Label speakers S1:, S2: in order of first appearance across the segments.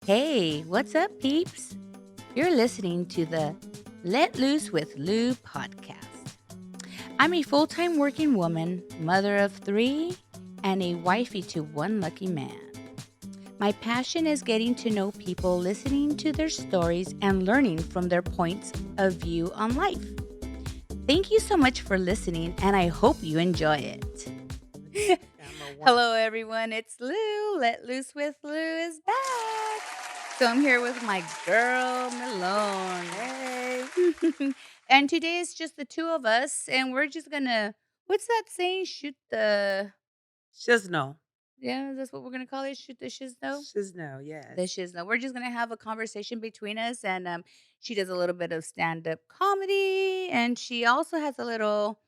S1: Hey, what's up, peeps? You're listening to the Let Loose with Lou podcast. I'm a full time working woman, mother of three, and a wifey to one lucky man. My passion is getting to know people, listening to their stories, and learning from their points of view on life. Thank you so much for listening, and I hope you enjoy it.
S2: Camera one.
S1: Hello, everyone. It's Lou. Let Loose with Lou is back. So I'm here with my girl, Melon.
S2: Hey.
S1: And today is just the two of us, and we're just gonna, what's that saying?
S2: Shizno.
S1: Yeah, that's what we're gonna call it. Shoot the shizno?
S2: Shizno,
S1: The
S2: yes.
S1: shizno. We're just gonna have a conversation between us, and she does a little bit of stand up comedy, and she also has a little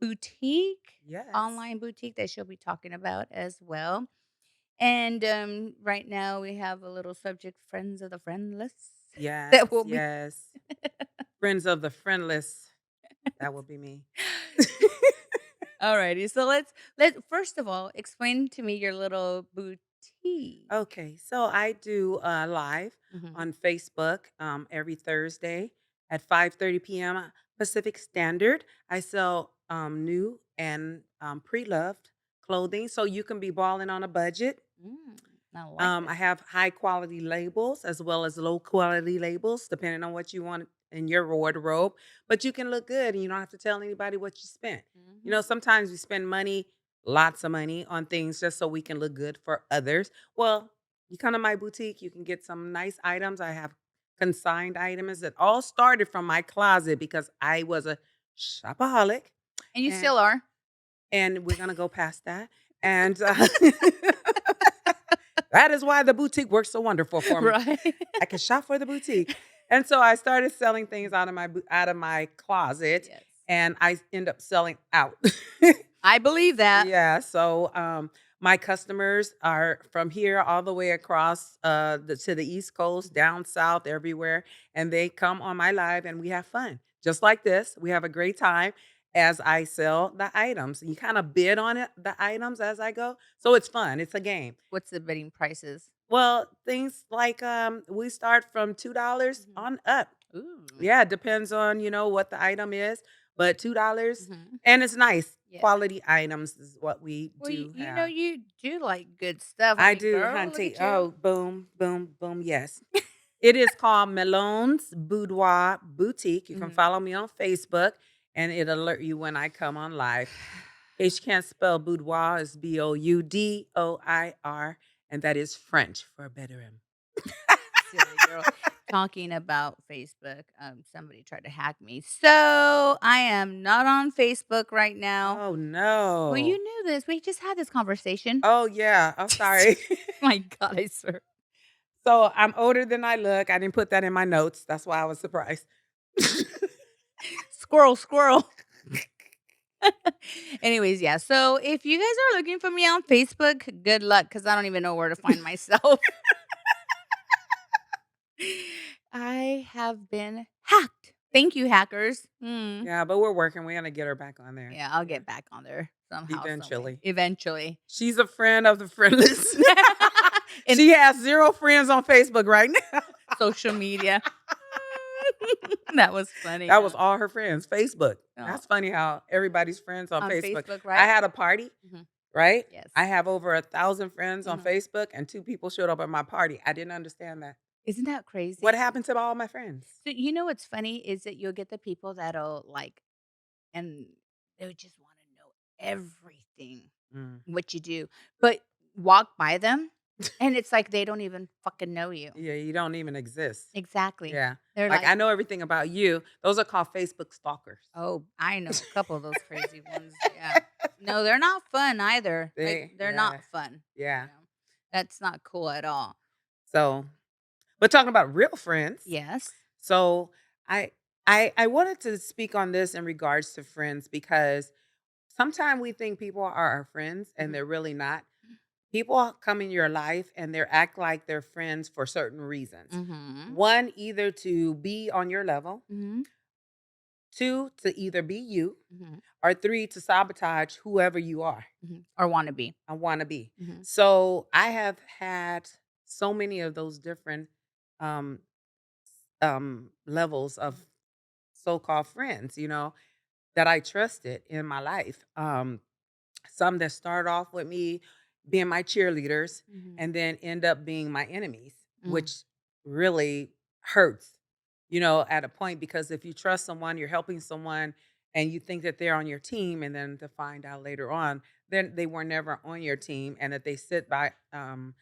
S1: boutique,
S2: Yes.
S1: online boutique that she'll be talking about as well. And, right now we have a little subject, friends of the friendless,
S2: Yes,
S1: that will be
S2: yes. Friends of the friendless. That would be me.
S1: Alrighty. So let first of all, explain to me your little boutique.
S2: Okay, so I do live
S1: Mhm.
S2: on Facebook every Thursday at 5:30 p.m. Pacific Standard. I sell new and pre-loved clothing, so you can be balling on a budget.
S1: Mm, I like
S2: I
S1: that.
S2: have high quality labels as well as low quality labels, depending on what you want in your wardrobe. But you can look good and you don't have to tell anybody what you spent.
S1: Mhm.
S2: Sometimes we spend money, lots of money, on things just so we can look good for others. Well, you come to my boutique, you can get some nice items. I have consigned items that all started from my closet because I was a shopaholic.
S1: And you
S2: And
S1: still are.
S2: and we're gonna go past that. And that is why the boutique works so wonderful for me.
S1: Right?
S2: I can shop for the boutique. And so I started selling things out of my closet,
S1: Yes.
S2: and I end up selling out.
S1: I believe that.
S2: Yeah, so my customers are from here all the way across to the East Coast, down south, everywhere, and they come on my live and we have fun. Just like this, we have a great time as I sell the items. You kind of bid on the items as I go, so it's fun. It's a game.
S1: What's the bidding prices?
S2: Well, things like we start from $2
S1: Mhm.
S2: on up.
S1: Ooh.
S2: Yeah, it depends on, what the item is, but $2
S1: Mhm.
S2: and it's nice.
S1: Yeah.
S2: Quality items is what we
S1: Well,
S2: do
S1: you know,
S2: have.
S1: you do like good stuff. I
S2: I
S1: mean,
S2: do,
S1: girl, look
S2: hunty.
S1: at you.
S2: Oh, boom, boom, boom. Yes. It is called Melon's Boudoir Boutique. You can
S1: Mhm.
S2: follow me on Facebook and it'll alert you when I come on live. In case you can't spell boudoir, it's Boudoir, and that is French for bedroom.
S1: Silly girl. Talking about Facebook, somebody tried to hack me. So I am not on Facebook right now.
S2: Oh
S1: Well,
S2: no.
S1: you knew this. We just had this conversation.
S2: Oh yeah. I'm sorry.
S1: My God, I swear.
S2: So I'm older than I look. I didn't put that in my notes. That's why I was surprised.
S1: Squirrel, squirrel. Anyways, yeah. So if you guys are looking for me on Facebook, good luck because I don't even know where to find myself. I have been hacked. Thank you, hackers. Hmm.
S2: Yeah, but we're working. We're gonna get her back on there.
S1: Yeah, I'll
S2: Yeah.
S1: get back on there somehow, some way.
S2: Eventually.
S1: Eventually.
S2: She's a friend of the friendless.
S1: In
S2: She has 0 friends on Facebook right now.
S1: social media. That was funny,
S2: That was
S1: huh?
S2: all her friends, Facebook.
S1: Oh,
S2: That's funny how everybody's friends on
S1: on
S2: Facebook.
S1: Facebook,
S2: I
S1: right?
S2: had a party,
S1: Mhm.
S2: right?
S1: Yes.
S2: I have over 1,000 friends on
S1: Mhm.
S2: Facebook, and 2 people showed up at my party. I didn't understand that.
S1: Isn't that
S2: What
S1: crazy?
S2: happened to all my friends?
S1: So, you know what's funny is that you'll get the people that'll, like, and they would just wanna know everything,
S2: Mm.
S1: what you do, but walk by them, and it's like they don't even fucking know you.
S2: Yeah, you don't even exist.
S1: Exactly.
S2: Yeah.
S1: They're
S2: Like,
S1: like,
S2: I know everything about you. Those are called Facebook stalkers.
S1: "Oh, I know a couple of those crazy ones." Yeah. No, they're not fun either. Like, they're
S2: Yeah,
S1: not fun,
S2: yeah.
S1: That's not cool at all.
S2: So, but talking about real friends,
S1: Yes.
S2: so I I wanted to speak on this in regards to friends because sometimes we think people are our friends and
S1: Mhm.
S2: they're really not. People come in your life and they act like they're friends for certain reasons.
S1: Mhm.
S2: One, either to be on your level,
S1: Mhm.
S2: two, to either be you,
S1: Mhm.
S2: or three, to sabotage whoever you are
S1: Mhm. Or wanna be.
S2: and want to be.
S1: Mhm.
S2: So I have had so many of those different um, levels of so-called friends, that I trusted in my life. Some that start off with me being my cheerleaders
S1: Mhm.
S2: and then end up being my enemies,
S1: Mm.
S2: which really hurts, at a point because if you trust someone, you're helping someone and you think that they're on your team and then to find out later on then they were never on your team and that they sit by on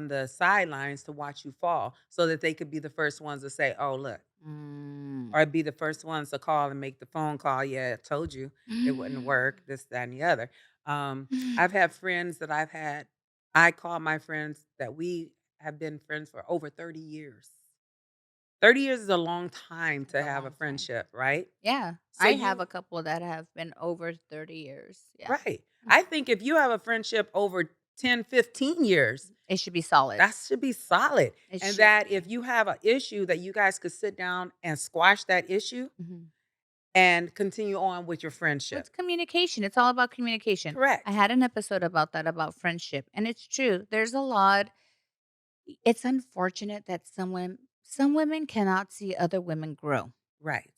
S2: the sidelines to watch you fall so that they could be the first ones to say, "Oh, look,"
S1: Mm.
S2: or be the first ones to call and make the phone call. Yeah, I told you it wouldn't work, this, that, and the other. Um, I've had friends that I call my friends that we have been friends for over 30 years. 30 years is a long time
S1: That's
S2: to
S1: a
S2: have a
S1: long time.
S2: friendship, right?
S1: Yeah,
S2: So
S1: I have
S2: you,
S1: a couple that have been over 30 years. Yeah.
S2: right. I think if you have a friendship over 10, 15 years,
S1: It should be solid.
S2: that should be solid.
S1: It
S2: And
S1: should
S2: that if
S1: be.
S2: you have an issue, that you guys could sit down and squash that issue
S1: Mhm.
S2: and continue on with your
S1: Well,
S2: friendship.
S1: it's communication. It's all about communication. I
S2: Correct.
S1: had an episode about that, about friendship, and it's true. There's a lot. It's unfortunate that some women cannot see other women grow.
S2: Right.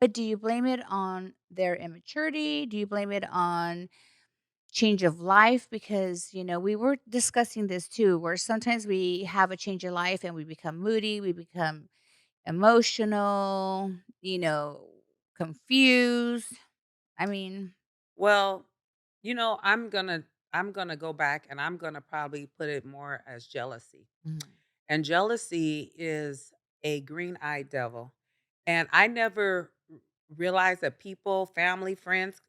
S1: But do you blame it on their immaturity? Do you blame it on change of life? Because, we were discussing this too, where sometimes we have a change of life and we become moody, we become emotional, confused. I mean,
S2: Well, I'm gonna go back and I'm gonna probably put it more as jealousy.
S1: mhm.
S2: And jealousy is a green-eyed devil. And I never realized that people, family, friends,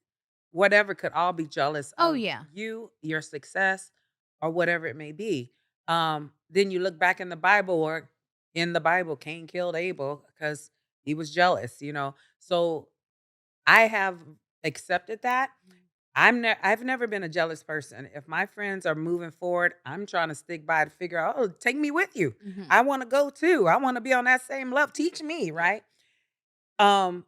S2: whatever could all be jealous
S1: Oh,
S2: of
S1: yeah.
S2: you, your success, or whatever it may be. Then you look back in the Bible, Cain killed Abel because he was jealous. So I have accepted that. I've never been a jealous person. If my friends are moving forward, I'm trying to stick by to figure out, "Oh, take me with you.
S1: Mhm.
S2: I want to go too. I want to be on that same level. Teach me,"
S1: Yeah.
S2: right?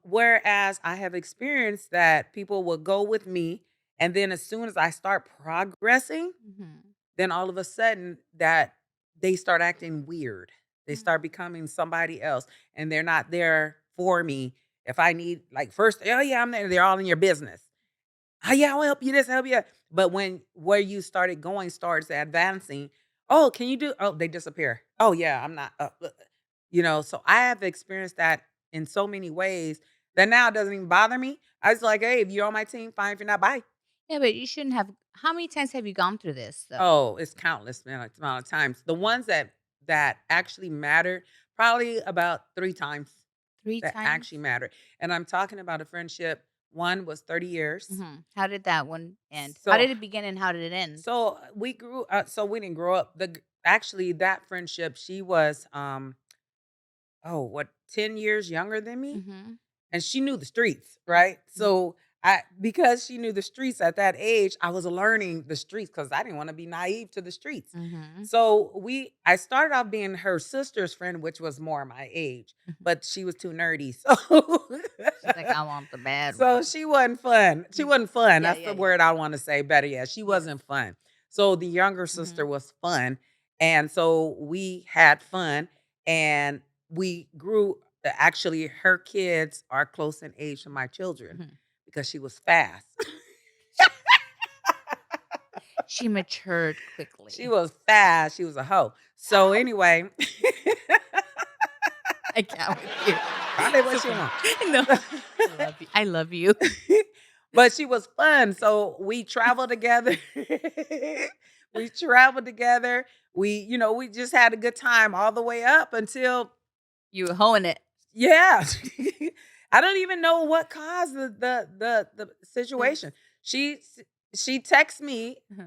S2: Whereas I have experienced that people will go with me and then as soon as I start progressing,
S1: Mhm.
S2: then all of a sudden that they start acting weird. They start
S1: Mm.
S2: becoming somebody else and they're not there for me. If I need like first, "Oh yeah, I'm there," they're all in your business. "Oh, yeah, I'll help you this, help you that." But when where you started going starts advancing, "Oh, can you do?" Oh, they disappear. "Oh, yeah, I'm not." So I have experienced that in so many ways that now it doesn't even bother me. I was like, "Hey, if you're on my team, fine. If you're not, bye."
S1: Yeah, but you shouldn't have. How many times have you gone through this, though?
S2: Oh, it's countless amount of times. The ones that actually mattered, probably about 3 times
S1: 3
S2: that actually
S1: times?
S2: mattered. And I'm talking about a friendship. One was 30 years.
S1: Mhm. How did that one end? How
S2: So
S1: did it begin and how did it end?
S2: we didn't grow up. Actually that friendship, she was 10 years younger than me
S1: Mhm.
S2: and she knew the streets, right?
S1: Mhm.
S2: So I because she knew the streets at that age, I was learning the streets cuz I didn't want to be naive to the streets.
S1: Mhm.
S2: So I started off being her sister's friend, which was more my age,
S1: Mhm.
S2: but she was too nerdy. So
S1: She's like, "I want the bad
S2: So
S1: one."
S2: she wasn't fun. She
S1: Mm.
S2: wasn't fun.
S1: Yeah,
S2: That's
S1: yeah,
S2: the
S1: yeah.
S2: word I want to say better. Yeah, she
S1: Yes.
S2: wasn't fun. So the younger sister
S1: Mhm.
S2: was fun. And so we had fun and we grew. Actually, her kids are close in age to my children
S1: Mhm.
S2: because she was fast.
S1: She matured
S2: She
S1: quickly.
S2: was fast. She was a hoe. So anyway,
S1: I can't with you.
S2: probably what
S1: So
S2: she
S1: funny.
S2: want.
S1: No. I love you. I love you.
S2: But she was fun, so we traveled together. We traveled together. We just had a good time all the way up until
S1: You were hoeing it.
S2: yeah. I don't even know what caused the
S1: This
S2: situation. She texts me
S1: uh-huh.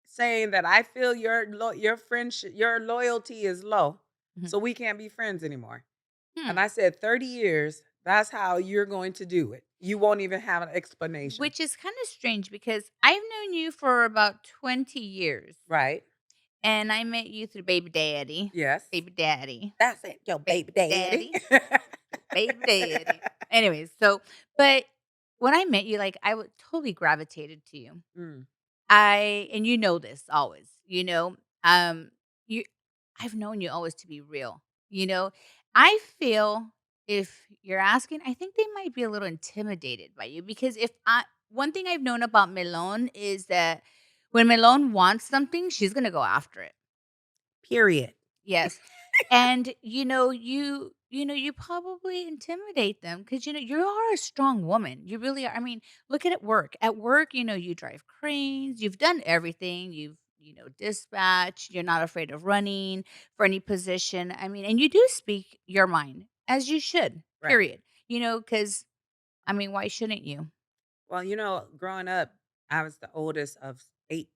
S2: saying that I feel your friendship, your loyalty is low,
S1: Mhm.
S2: so we can't be friends anymore. And
S1: Hmm.
S2: I said, 30 years, that's how you're going to do it. You won't even have an explanation.
S1: Which is kinda strange because I've known you for about 20 years,
S2: Right?
S1: and I met you through baby daddy.
S2: Yes.
S1: Baby daddy.
S2: That's it, your
S1: Baby
S2: baby daddy.
S1: daddy. Your baby daddy. Anyways, but when I met you, like, I would totally gravitated to you.
S2: Mm,
S1: I and you know this always, um, I've known you always to be real. You know, I feel if you're asking, I think they might be a little intimidated by you because if I one thing I've known about Melon is that when Melon wants something, she's gonna go after it.
S2: Period.
S1: Yes. And, you probably intimidate them because you are a strong woman. You really are. I mean, look at work. At work, you drive cranes, you've done everything. You've, dispatched, you're not afraid of running for any position. I mean, and you do speak your mind as you should,
S2: Right.
S1: period. Because, I mean, why shouldn't you?
S2: Well, growing up, I was the oldest of 8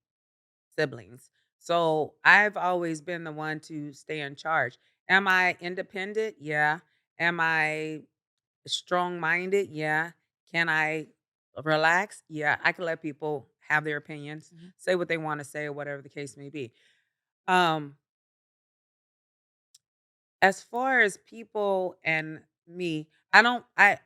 S2: siblings. So I've always been the one to stay in charge. Am I independent? Yeah. Am I strong minded? Yeah. Can I relax? Yeah. I can let people have their opinions,
S1: Mhm.
S2: say what they want to say, or whatever the case may be. Um, as far as people and me, I don't I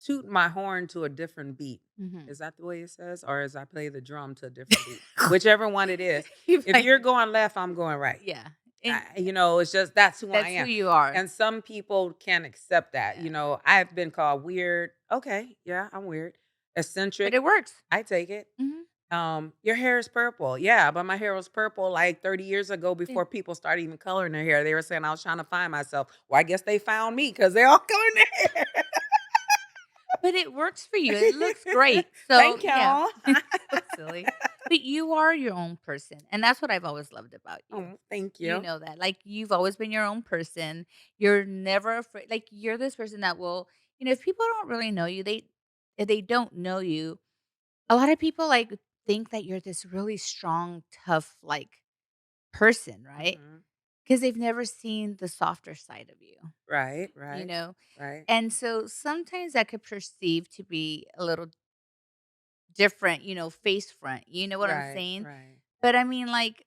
S2: toot my horn to a different beat.
S1: Mhm.
S2: Is that the way it says? Or as I play the drum to a different beat? Whichever one it is.
S1: You
S2: If
S1: might
S2: you're going left, I'm going right.
S1: yeah. And
S2: It's just that's who I
S1: that's who
S2: am.
S1: you are.
S2: And some people can't accept that.
S1: Yeah.
S2: I've been called weird. Okay, yeah, I'm weird.
S1: But
S2: Eccentric.
S1: it works.
S2: I take it.
S1: Mhm.
S2: Your hair is purple. Yeah, but my hair was purple like 30 years ago
S1: Yeah.
S2: before people started even coloring their hair. They were saying I was trying to find myself. Well, I guess they found me because they all coloring their hair.
S1: But it works for you, it looks great, so
S2: Thank
S1: yeah.
S2: y'all.
S1: So silly. But you are your own person, and that's what I've always loved about you.
S2: Oh, thank
S1: You
S2: you.
S1: know that, like, you've always been your own person, you're never afraid like, you're this person that will if people don't really know you, if they don't know you, a lot of people, like, think that you're this really strong, tough, like, person, right?
S2: Mhm.
S1: Because 'Cause they've never seen the softer side of you,
S2: Right,
S1: you
S2: right,
S1: know?
S2: right,
S1: And so sometimes that could perceive to be a little different, face front, you know what I'm
S2: right,
S1: saying?
S2: right.
S1: But I mean, like,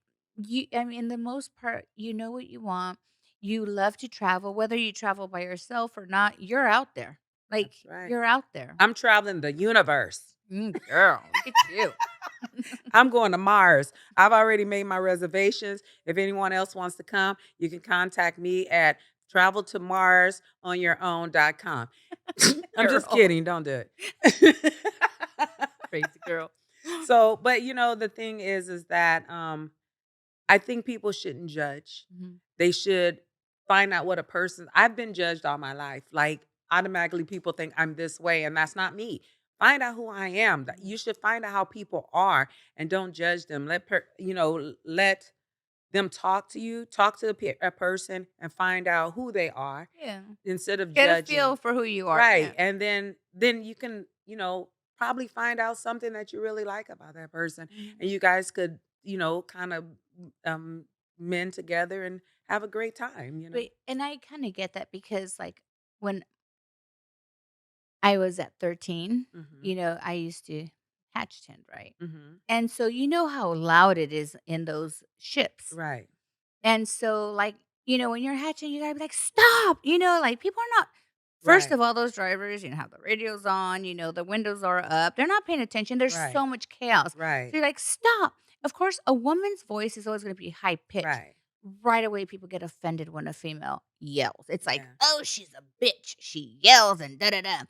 S1: I mean, the most part, you know what you want. You love to travel, whether you travel by yourself or not, you're out there. Like,
S2: That's right.
S1: you're out there.
S2: I'm traveling the universe.
S1: Girl, look at you.
S2: I'm going to Mars. I've already made my reservations. If anyone else wants to come, you can contact me at traveltomarsonyourown.com. I'm just
S1: Girl,
S2: kidding. Don't do it.
S1: crazy girl.
S2: So, but the thing is that I think people shouldn't judge.
S1: Mhm,
S2: They should find out what a person I've been judged all my life. Like automatically people think I'm this way and that's not me. Find out who I am. That
S1: mhm.
S2: you should find out how people are and don't judge them. Let them talk to you, talk to a person and find out who they are
S1: Yeah.
S2: instead of
S1: Get a feel
S2: judging.
S1: for who you are.
S2: Right.
S1: Yeah.
S2: And then you can, probably find out something that you really like about that person
S1: Mhm.
S2: and you guys could, kind of um mend together and have a great time.
S1: But and I kind of get that because, like, when I was at 13,
S2: Mhm.
S1: I used to hatch tend, right?
S2: Mhm.
S1: And so you know how loud it is in those ships.
S2: Right.
S1: And so, like, when you're hatching, you gotta be like, "Stop!" Like, people are not first
S2: Right.
S1: of all, those drivers, have the radios on, the windows are up. They're not paying attention. There's
S2: Right.
S1: so much chaos.
S2: Right.
S1: So you're like, "Stop!" Of course, a woman's voice is always gonna be high pitched.
S2: Right.
S1: Right away, people get offended when a female yells. It's like,
S2: Yeah.
S1: "Oh, she's a bitch. She yells and da da da."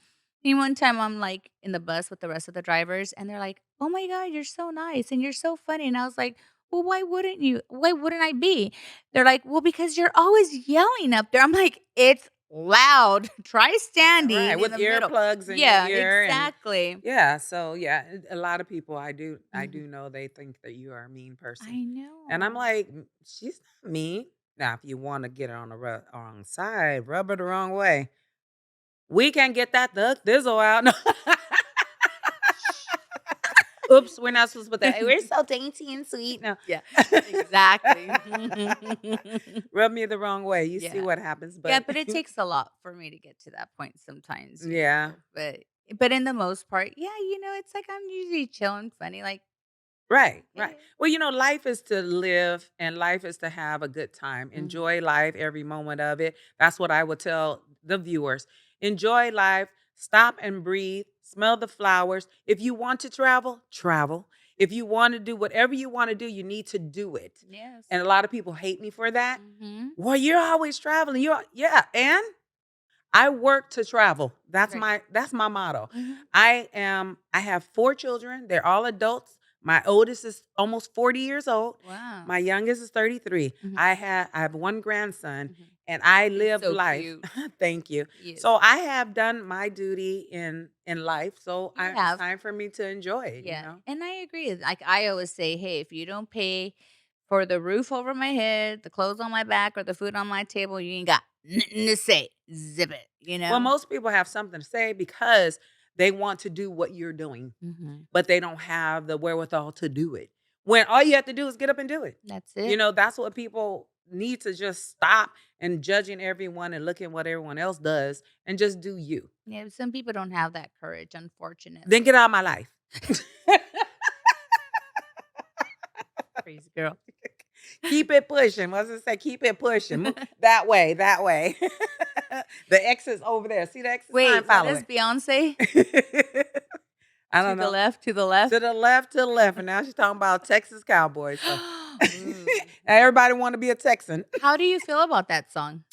S1: And one time I'm, like, in the bus with the rest of the drivers, and they're like, "Oh my god, you're so nice, and you're so funny." And I was like, "Well, why wouldn't you? Why wouldn't I be?" They're like, "Well, because you're always yelling up there." I'm like, "It's loud. Try
S2: All right.
S1: standing in
S2: With
S1: the middle."
S2: earplugs in your
S1: Yeah,
S2: ear and
S1: exactly.
S2: yeah, so yeah, a lot of people I
S1: Mhm.
S2: do know they think that you are a mean person.
S1: I
S2: And I'm
S1: know.
S2: like, She's not mean." Now, if you want to get her on the wrong side, rub her the wrong way. We can get that thug thizzle out. No.
S1: Shh.
S2: Oops, we're not supposed to put that. We're so dainty and sweet. No.
S1: Yeah, exactly.
S2: Rub me the wrong way. You see
S1: Yeah.
S2: what happens.
S1: Yeah,
S2: But
S1: but it takes a lot for me to get to that point sometimes,
S2: yeah.
S1: but in the most part, yeah, it's like I'm usually chilling, funny, like,
S2: Right, right.
S1: "Hey."
S2: Well, life is to live and life is to have a good time.
S1: Mhm,
S2: Enjoy life, every moment of it. That's what I would tell the viewers. Enjoy life, stop and breathe, smell the flowers. If you want to travel, travel. If you wanna do whatever you wanna do, you need to do it.
S1: Yes.
S2: And a lot of people hate me for that.
S1: Mhm.
S2: "Well, you're always traveling. You're" Yeah, and I work to travel.
S1: Right.
S2: That's my motto.
S1: Mhm.
S2: I have 4 children. They're all adults. My oldest is almost 40 years old.
S1: Wow.
S2: My youngest is 33.
S1: Mhm.
S2: I have 1 grandson,
S1: Mhm.
S2: and I
S1: He's
S2: live
S1: so
S2: life.
S1: cute.
S2: Thank you.
S1: He is.
S2: So I have done my duty in life, so
S1: You
S2: it's
S1: have.
S2: time for me to enjoy it, you
S1: Yeah,
S2: know?
S1: and I agree. Like I always say, hey, if you don't pay for the roof over my head, the clothes on my back, or the food on my table, you ain't got nothing to say. Zip it, you
S2: Well,
S1: know?
S2: most people have something to say because they want to do what you're doing,
S1: Mhm.
S2: but they don't have the wherewithal to do it. When all you have to do is get up and do it.
S1: That's it.
S2: That's what people need to just stop and judging everyone and looking what everyone else does and just do you.
S1: Yeah, some people don't have that courage,
S2: Then
S1: unfortunately.
S2: get out of my life.
S1: Crazy girl.
S2: Keep it pushing. What's it say? Keep it pushing. That way, that way. The X is over there. See the X sign?
S1: Wait, what
S2: Follow
S1: does Beyonce?
S2: it. I
S1: To
S2: don't
S1: the
S2: know.
S1: left, to the left.
S2: To the left, to the left. And now she's talking about Texas Cowboys. So
S1: Ooh.
S2: everybody want to be a Texan.
S1: How do you feel about that song?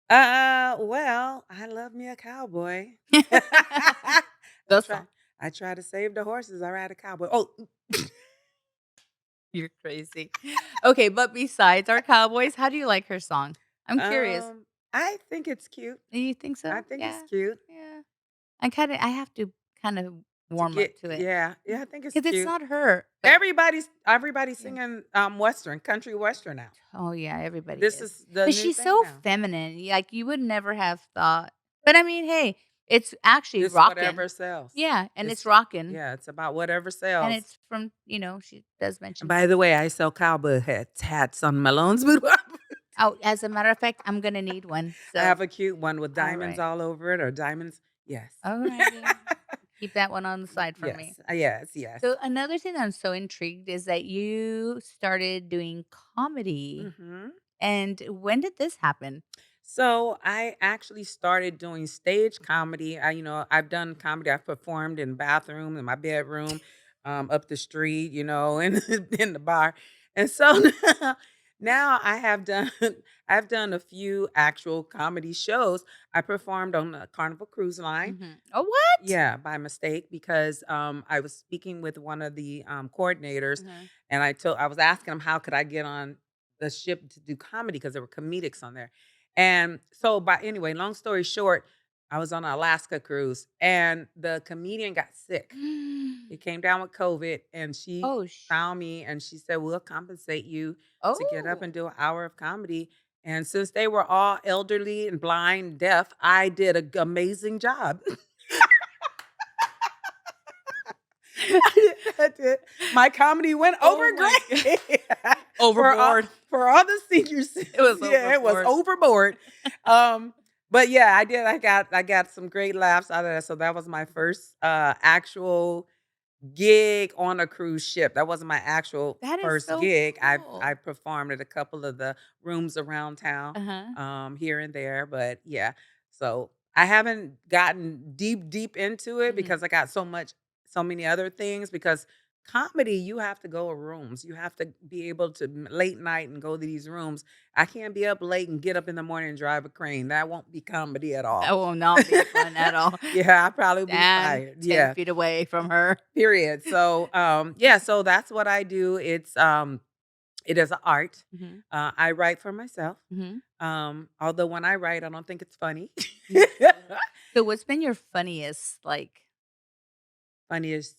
S2: Well, I love me a cowboy. I
S1: The
S2: try
S1: song.
S2: I try to save the horses. I ride a cowboy. Oh,
S1: You're crazy. Okay, but besides our Cowboys, how do you like her song? I'm curious.
S2: I think it's cute.
S1: You think
S2: I
S1: so?
S2: think it's
S1: Yeah.
S2: cute
S1: Yeah. I have to kind of
S2: to
S1: warm up
S2: get
S1: to it.
S2: yeah, yeah, I think it's
S1: Because it's
S2: cute.
S1: not her, but
S2: Everybody's
S1: yeah.
S2: singing Western, country Western now.
S1: Oh, yeah, everybody
S2: This
S1: is.
S2: is the
S1: But
S2: new
S1: she's
S2: thing
S1: so
S2: now.
S1: feminine, like, you would never have thought. But, I mean, hey, it's actually
S2: It's
S1: rocking.
S2: whatever sells.
S1: Yeah, and it's
S2: It's
S1: rocking,
S2: yeah, it's about whatever
S1: and
S2: sells.
S1: it's from she does
S2: And
S1: mention
S2: by
S1: some.
S2: the way, I sell cowboy hats on Malone's boudoir.
S1: Oh, as a matter of fact, I'm gonna need one,
S2: I
S1: so
S2: have a cute one with diamonds
S1: alright.
S2: all over it or diamonds. Yes.
S1: Alrighty. Keep that one on the side for me.
S2: Yes. Yes. Yes.
S1: So, another thing that I'm so intrigued is that you started doing comedy,
S2: hmm
S1: and when did this happen?
S2: So I actually started doing stage comedy. I've done comedy. I've performed in bathroom, in my bedroom, up the street, in in the bar. And so now I have done I've done a few actual comedy shows. I performed on the Carnival Cruise Line.
S1: Mhm. Oh, what?
S2: Yeah, by mistake because I was speaking with one of the coordinators,
S1: Mhm.
S2: and I was asking him how could I get on the ship to do comedy because there were comedics on there, and so by anyway, long story short, I was on an Alaska cruise, and the comedian got sick. He came down with COVID, and she
S1: Oh,
S2: found me, and she said, "We'll compensate you to get up
S1: oh.
S2: and do an hour of comedy." And since they were all elderly and blind, deaf, I did an amazing job. I did. My comedy went over
S1: Oh my god.
S2: great for all
S1: Overboard.
S2: for all the seniors.
S1: It was
S2: Yeah, it was
S1: overboard.
S2: overboard. But yeah, I did. I got some great laughs out of that. So that was my first actual gig on a cruise ship. That wasn't my actual
S1: That is
S2: first
S1: so
S2: gig. I
S1: cool.
S2: performed at a couple of the rooms around town,
S1: Uh-huh.
S2: here and there. But yeah, so I haven't gotten deep into it
S1: Mhm.
S2: because I got so many other things. Because comedy, you have to go to rooms. You have to be able to late night and go to these rooms. I can't be up late and get up in the morning and drive a crane. That won't be comedy at all.
S1: That will not be fun at all.
S2: Yeah, I probably be
S1: Stand
S2: fired.
S1: 10
S2: Yeah.
S1: feet away from her.
S2: Period. So, yeah, so that's what I do. It is an art.
S1: Mhm.
S2: I write for myself.
S1: Mhm.
S2: Although when I write, I don't think it's funny.
S1: Mm. So what's been your funniest, like,
S2: Funniest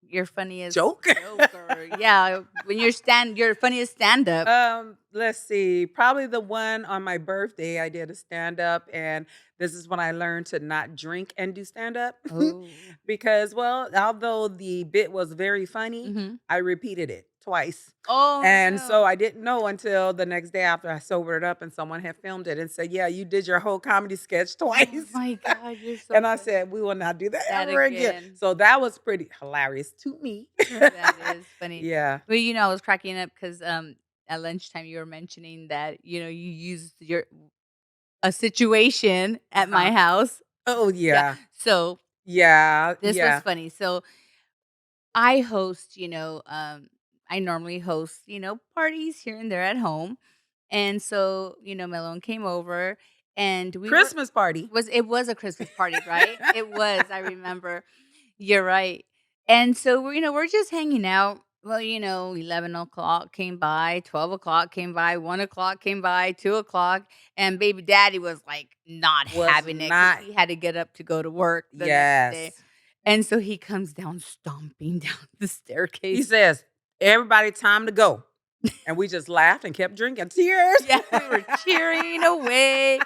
S1: your funniest
S2: joke.
S1: joke or yeah, when your funniest stand-up?
S2: Let's see. Probably the one on my birthday, I did a stand up, and this is when I learned to not drink and do stand up.
S1: Oh.
S2: Because, well, although the bit was very funny,
S1: Mhm.
S2: I repeated it twice.
S1: Oh,
S2: And so
S1: no.
S2: I didn't know until the next day after I sobered up and someone had filmed it and said, "Yeah, you did your whole comedy sketch
S1: Oh
S2: twice."
S1: my god, you're so
S2: And I
S1: funny.
S2: said, "We will not do that
S1: That
S2: ever again."
S1: again.
S2: So that was pretty hilarious to me.
S1: That is funny.
S2: Yeah.
S1: Well, I was cracking up because at lunchtime, you were mentioning that, you used a situation at my
S2: Uh-huh.
S1: house.
S2: Oh,
S1: Yeah.
S2: yeah.
S1: So,
S2: Yeah,
S1: this was
S2: yeah.
S1: funny. So, I host, I normally host, parties here and there at home. And so, Melon came over and we were
S2: Christmas party.
S1: was it was a Christmas party, right? It was, I remember. You're right. And so we're just hanging out. Well, 11 o'clock came by, 12 o'clock came by, 1 o'clock came by, 2 o'clock, and baby daddy was like not
S2: Was
S1: having it because
S2: not.
S1: he had to get up to go to work the next day.
S2: Yes.
S1: And so he comes down stomping down the
S2: He
S1: staircase.
S2: says, "Everybody, time to go." And we just laughed and kept drinking. Tears.
S1: Yeah, we were cheering away.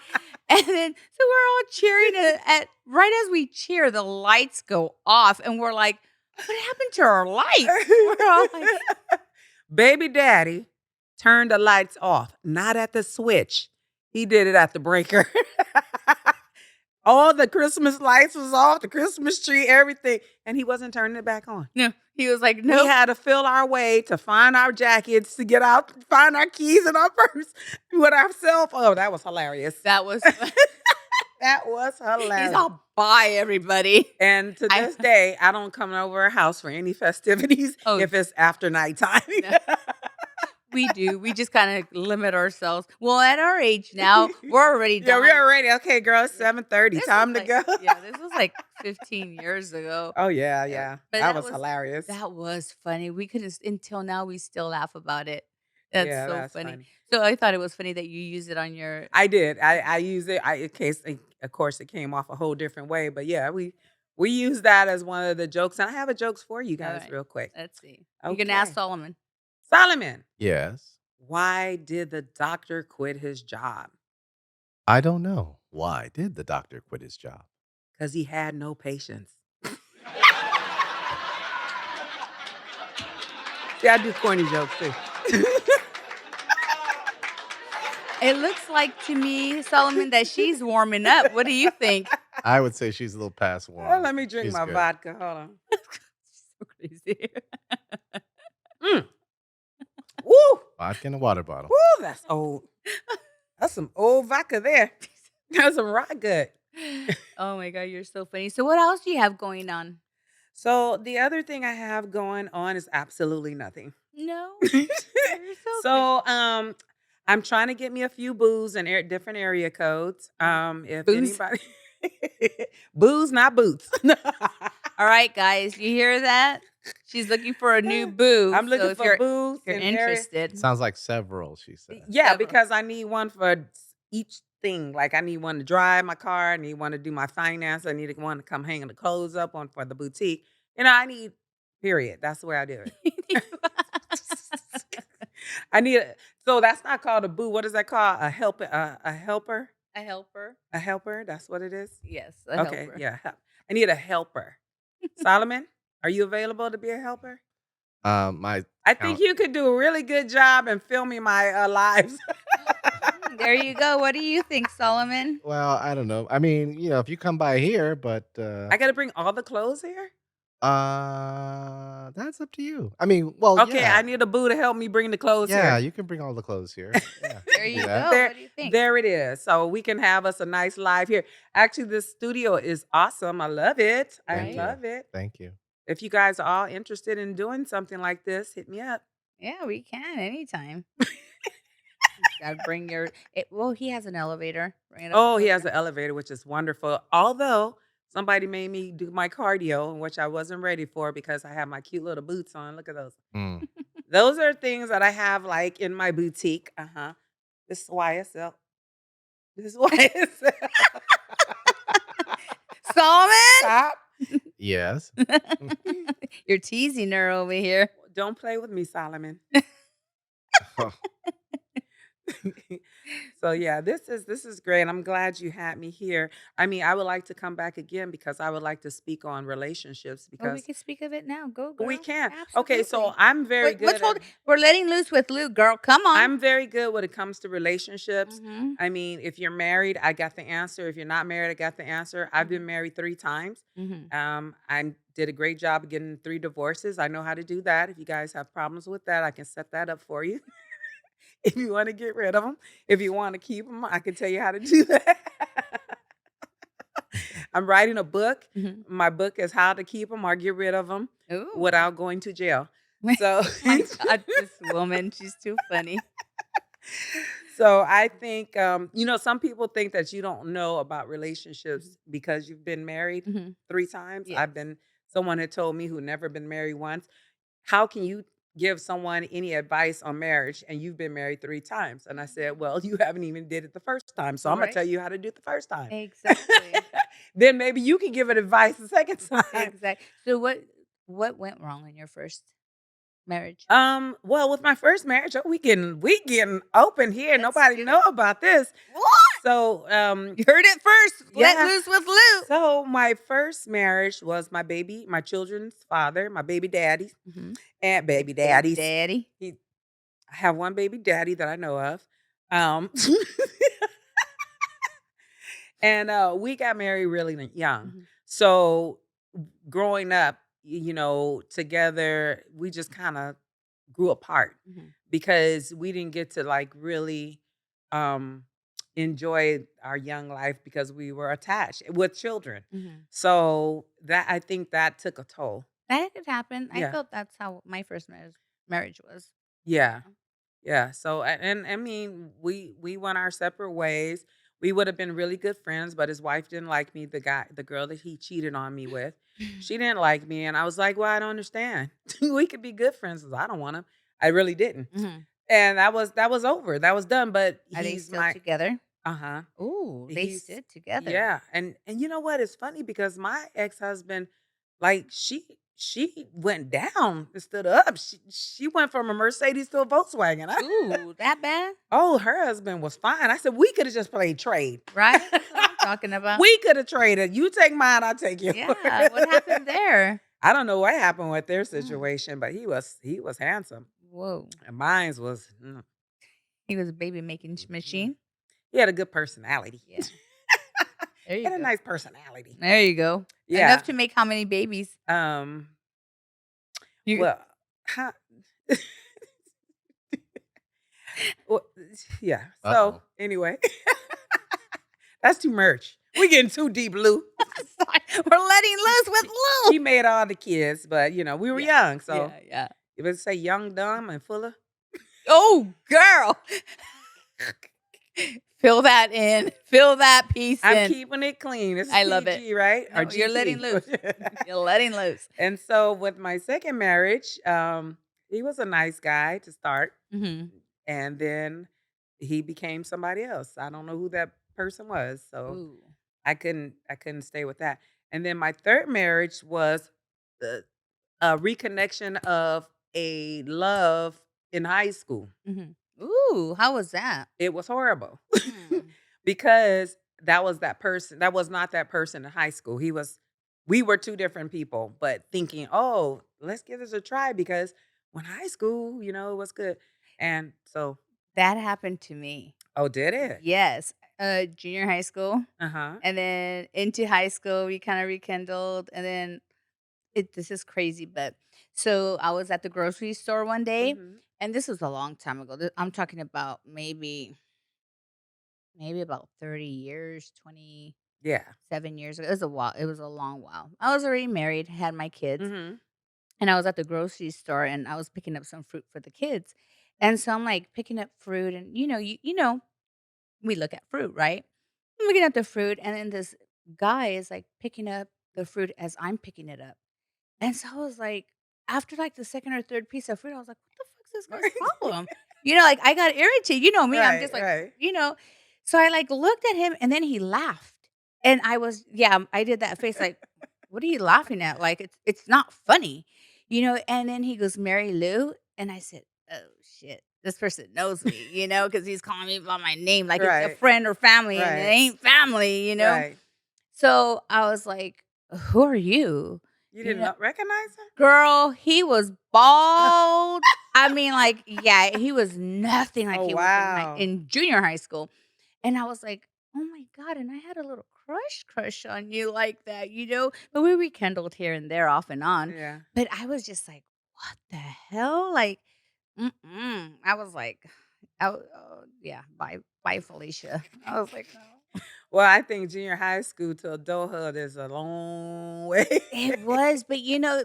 S1: And then so we're all cheering at right as we cheer, the lights go off and we're like, "What happened to our lights?" We're all like,
S2: Baby daddy turned the lights off, not at the switch. He did it at the breaker. All the Christmas lights was off, the Christmas tree, everything, and he wasn't turning it back on.
S1: no. He was like,
S2: We
S1: "Nope."
S2: had to feel our way to find our jackets, to get out, find our keys and our purse with our cell phone. Oh, that was hilarious.
S1: That was
S2: That was
S1: he's
S2: hilarious.
S1: all, "Bye, everybody."
S2: And to
S1: I
S2: this day, I don't come over our house for any festivities
S1: Oh,
S2: if it's after nighttime.
S1: no. We do. We just kinda limit ourselves. Well, at our age now, we're already
S2: Yeah,
S1: done.
S2: we are ready. Okay, girl, it's 7:30.
S1: This was
S2: Time to
S1: like
S2: go.
S1: yeah, this was like 15 years ago.
S2: Oh, yeah,
S1: Yeah,
S2: yeah.
S1: but
S2: That was hilarious.
S1: that was funny. We could have until now, we still laugh about it. That's
S2: Yeah,
S1: so
S2: that's
S1: funny.
S2: funny.
S1: So I thought it was funny that you use it on your
S2: I did. I use it. In case, of course, it came off a whole different way, but yeah, we use that as one of the jokes. And I have a jokes for you guys,
S1: alright,
S2: real quick.
S1: let's see. You can ask
S2: Okay,
S1: Solomon.
S2: Solomon,
S3: Yes.
S2: why did the doctor quit his job?
S3: I don't know. Why did the doctor quit his job?
S2: Because he had no patience. See, I do corny jokes too.
S1: It looks like to me, Solomon, that she's warming up. What do you think?
S3: I would say she's a little past
S2: Well,
S3: warm.
S2: let me drink
S3: She's
S2: my
S3: good.
S2: vodka. Hold on.
S1: So crazy.
S2: Mm. Woo!
S3: Vodka in a water bottle.
S2: Woo! That's old. That's some old vodka there. That's some rock good.
S1: Oh my god, you're so funny. So what else do you have going on?
S2: So the other thing I have going on is absolutely nothing.
S1: No? You're so crazy.
S2: So I'm trying to get me a few booze in different area codes. If
S1: Booze?
S2: anybody booze, not boots.
S1: All right, guys, you hear that? She's looking for a new boo.
S2: I'm
S1: So
S2: looking
S1: if
S2: for
S1: you're
S2: booze
S1: if you're
S2: in area.
S1: interested.
S3: Sounds like several, she said.
S2: Yeah,
S1: Several.
S2: because I need one for each thing. Like I need one to drive my car. I need one to do my finance. I need one to come hang the clothes up on for the boutique. I need. Period. That's the way I do it. I need. So that's not called a boo. What is that called? A helper. A helper.
S1: A helper?
S2: A helper. That's what it is.
S1: Yes, a
S2: Okay.
S1: helper.
S2: Yeah. I need a helper. Solomon, are you available to be a helper?
S3: My
S2: I think
S3: count.
S2: you could do a really good job in filming my lives.
S1: There you go. What do you think, Solomon?
S3: Well, I don't know. I mean, if you come by here, but
S2: I got to bring all the clothes here.
S3: that's up to you. I mean, well,
S2: Okay,
S3: yeah,
S2: I need a boo to help me bring the clothes
S3: yeah,
S2: here.
S3: you can bring all the clothes here. Yeah,
S1: There
S3: we can
S1: you
S3: do
S1: go.
S3: that.
S2: There,
S1: What do you think?
S2: there it is. So we can have us a nice live here. Actually, this studio is awesome. I love it. I
S3: Thank you.
S2: love it.
S3: Thank you.
S2: If you guys are all interested in doing something like this, hit me up.
S1: Yeah, we can anytime. Gotta bring your well, he has an elevator. Bring it up
S2: Oh,
S1: and
S2: he
S1: go
S2: has an elevator, which is wonderful. Although somebody made me do my cardio, which I wasn't ready for because I have my cute little boots on. Look at those.
S3: Mm.
S2: Those are things that I have like in my boutique. Uh-huh. This is YSL. This is YSL.
S1: Solomon!
S2: Stop.
S3: Yes.
S1: You're teasing her over here.
S2: Don't play with me, Solomon. So yeah, this is great. I'm glad you had me here. I mean, I would like to come back again because I would like to speak on relationships
S1: Oh, we
S2: because
S1: can speak of it now. Go, girl.
S2: we can. Okay, so
S1: Absolutely.
S2: I'm very
S1: What's
S2: good.
S1: we're letting loose with Lou, girl. Come on.
S2: I'm very good when it comes to relationships.
S1: Mhm.
S2: I mean, if you're married, I got the answer. If you're not married, I got the answer. I've been married 3 times.
S1: Mhm.
S2: I did a great job of getting 3 divorces. I know how to do that. If you guys have problems with that, I can set that up for you. If you want to get rid of them, if you want to keep them, I can tell you how to do that. I'm writing a book.
S1: Mhm.
S2: My book is how to keep them or get rid of them
S1: Ooh.
S2: without going to jail. So,
S1: My God, this woman, she's too funny.
S2: so I think, some people think that you don't know about
S1: Mhm.
S2: relationships because you've been married
S1: Mhm.
S2: 3 times.
S1: Yes.
S2: I've been someone had told me who never been married once. How can you give someone any advice on marriage and you've been married 3 times? And I said, well, you haven't even did it the first time. So I'm gonna
S1: Right?
S2: tell you how to do it the first time.
S1: Exactly.
S2: Then maybe you can give it advice the second time.
S1: Exact So what went wrong in your first marriage?
S2: Well, with my first marriage, we getting open here.
S1: Let's
S2: Nobody
S1: do
S2: know
S1: it.
S2: about this.
S1: What?
S2: So,
S1: You heard it first. Let
S2: yeah.
S1: loose with Lou.
S2: So my first marriage was my children's father, my baby daddies
S1: Mhm.
S2: and baby
S1: Baby
S2: daddies.
S1: daddy.
S2: He I have one baby daddy that I know of. Um, and we got married really young.
S1: Mhm.
S2: So growing up, together, we just kind of grew apart
S1: Mhm.
S2: because we didn't get to like really um enjoy our young life because we were attached with children.
S1: Mhm.
S2: So that I think that took a toll.
S1: That could happen. I
S2: Yeah.
S1: felt that's how my first marriage was.
S2: Yeah.
S1: Yeah.
S2: Yeah. So and I mean, we went our separate ways. We would have been really good friends, but his wife didn't like me, the girl that he cheated on me with. She didn't like me and I was like, "Well, I don't understand. We could be good friends." I don't want to. I really didn't.
S1: Mhm.
S2: And that was over. That was done, but
S1: Are they
S2: he's
S1: still
S2: my
S1: together?
S2: uh-huh.
S1: Ooh, they
S2: He's
S1: stood together.
S2: Yeah, and you know what? It's funny because my ex-husband, like, she went down instead of up. She went from a Mercedes to a Volkswagen.
S1: Ooh, that bad?
S2: Oh, her husband was fine. I said, "We coulda just played trade."
S1: Right? That's what I'm talking about.
S2: We coulda traded. You take mine, I'll take yours.
S1: Yeah, what happened there?
S2: I don't know what happened with their
S1: Mm.
S2: situation, but he was handsome,
S1: Whoa.
S2: and mine's was,
S1: He was a baby making
S2: mm.
S1: machine?
S2: He had a good personality.
S1: Yeah. There
S2: He
S1: you
S2: had a
S1: go.
S2: nice personality.
S1: There you go.
S2: Yeah.
S1: Enough to make how many babies?
S2: Um,
S1: You
S2: well, huh well, yeah. So,
S3: Uh-oh.
S2: anyway, that's too much. We getting too deep, Lou.
S1: Sorry, we're letting loose with
S2: He
S1: Lou.
S2: made all the kids, but, we were
S1: Yeah.
S2: young, so
S1: Yeah, yeah.
S2: you better say young, dumb, and full of
S1: Oh, girl. Fill that in. Fill that piece
S2: I'm
S1: in.
S2: keeping it clean. This is
S1: I love it.
S2: PG, right? Or
S1: No, you're letting
S2: GP.
S1: loose. You're letting loose.
S2: And so with my second marriage, he was a nice guy to start,
S1: Mhm.
S2: and then he became somebody else. I don't know who that person was, so
S1: Ooh.
S2: I couldn't stay with that. And then my third marriage was the a reconnection of a love in high school.
S1: Mhm. Ooh, how was that?
S2: It was horrible
S1: Mm.
S2: because that was not that person in high school. We were two different people, but thinking, oh, let's give this a try because when high school, it was good. And so,
S1: That happened to me.
S2: oh, did it?
S1: Yes. Junior high school,
S2: Uh huh.
S1: and then into high school, we kinda rekindled, and then this is crazy, but so I was at the grocery store one day,
S2: Hmm.
S1: and this was a long time ago. I'm talking about maybe about 30 years,
S2: Yeah.
S1: 27 years ago. It was a while. It was a long while. I was already married, had my kids,
S2: Hmm.
S1: and I was at the grocery store and I was picking up some fruit for the kids. And so I'm like picking up fruit and we look at fruit, right? I'm looking at the fruit and then this guy is like picking up the fruit as I'm picking it up. And so I was like, after like the second or third piece of fruit, I was like, what the fuck's this guy's problem? Like I got irritated. You know me, I'm
S2: Right.
S1: just like,
S2: Right.
S1: you know. So I like looked at him and then he laughed. And I did that face like, what are you laughing at? Like it's not funny, and then he goes, Mary Lou. And I said, oh shit. This person knows me, because he's calling me by my name like it's a
S2: Right.
S1: friend or family, and it
S2: Right.
S1: ain't family.
S2: Right.
S1: So I was like, who are you?
S2: You
S1: You
S2: didn't
S1: know,
S2: recognize
S1: Girl, he was bald. I mean, like, yeah, he was nothing like
S2: Oh,
S1: he was
S2: wow.
S1: in junior high school. And I was like, "Oh my god," and I had a little crush on you like that. But we rekindled here and there off and on.
S2: Yeah.
S1: But I was just like, "What the hell?" Like, I was like, oh, yeah, bye, Felicia. I was like, "No."
S2: Well, I think junior high school to adulthood is a long way.
S1: It was, but,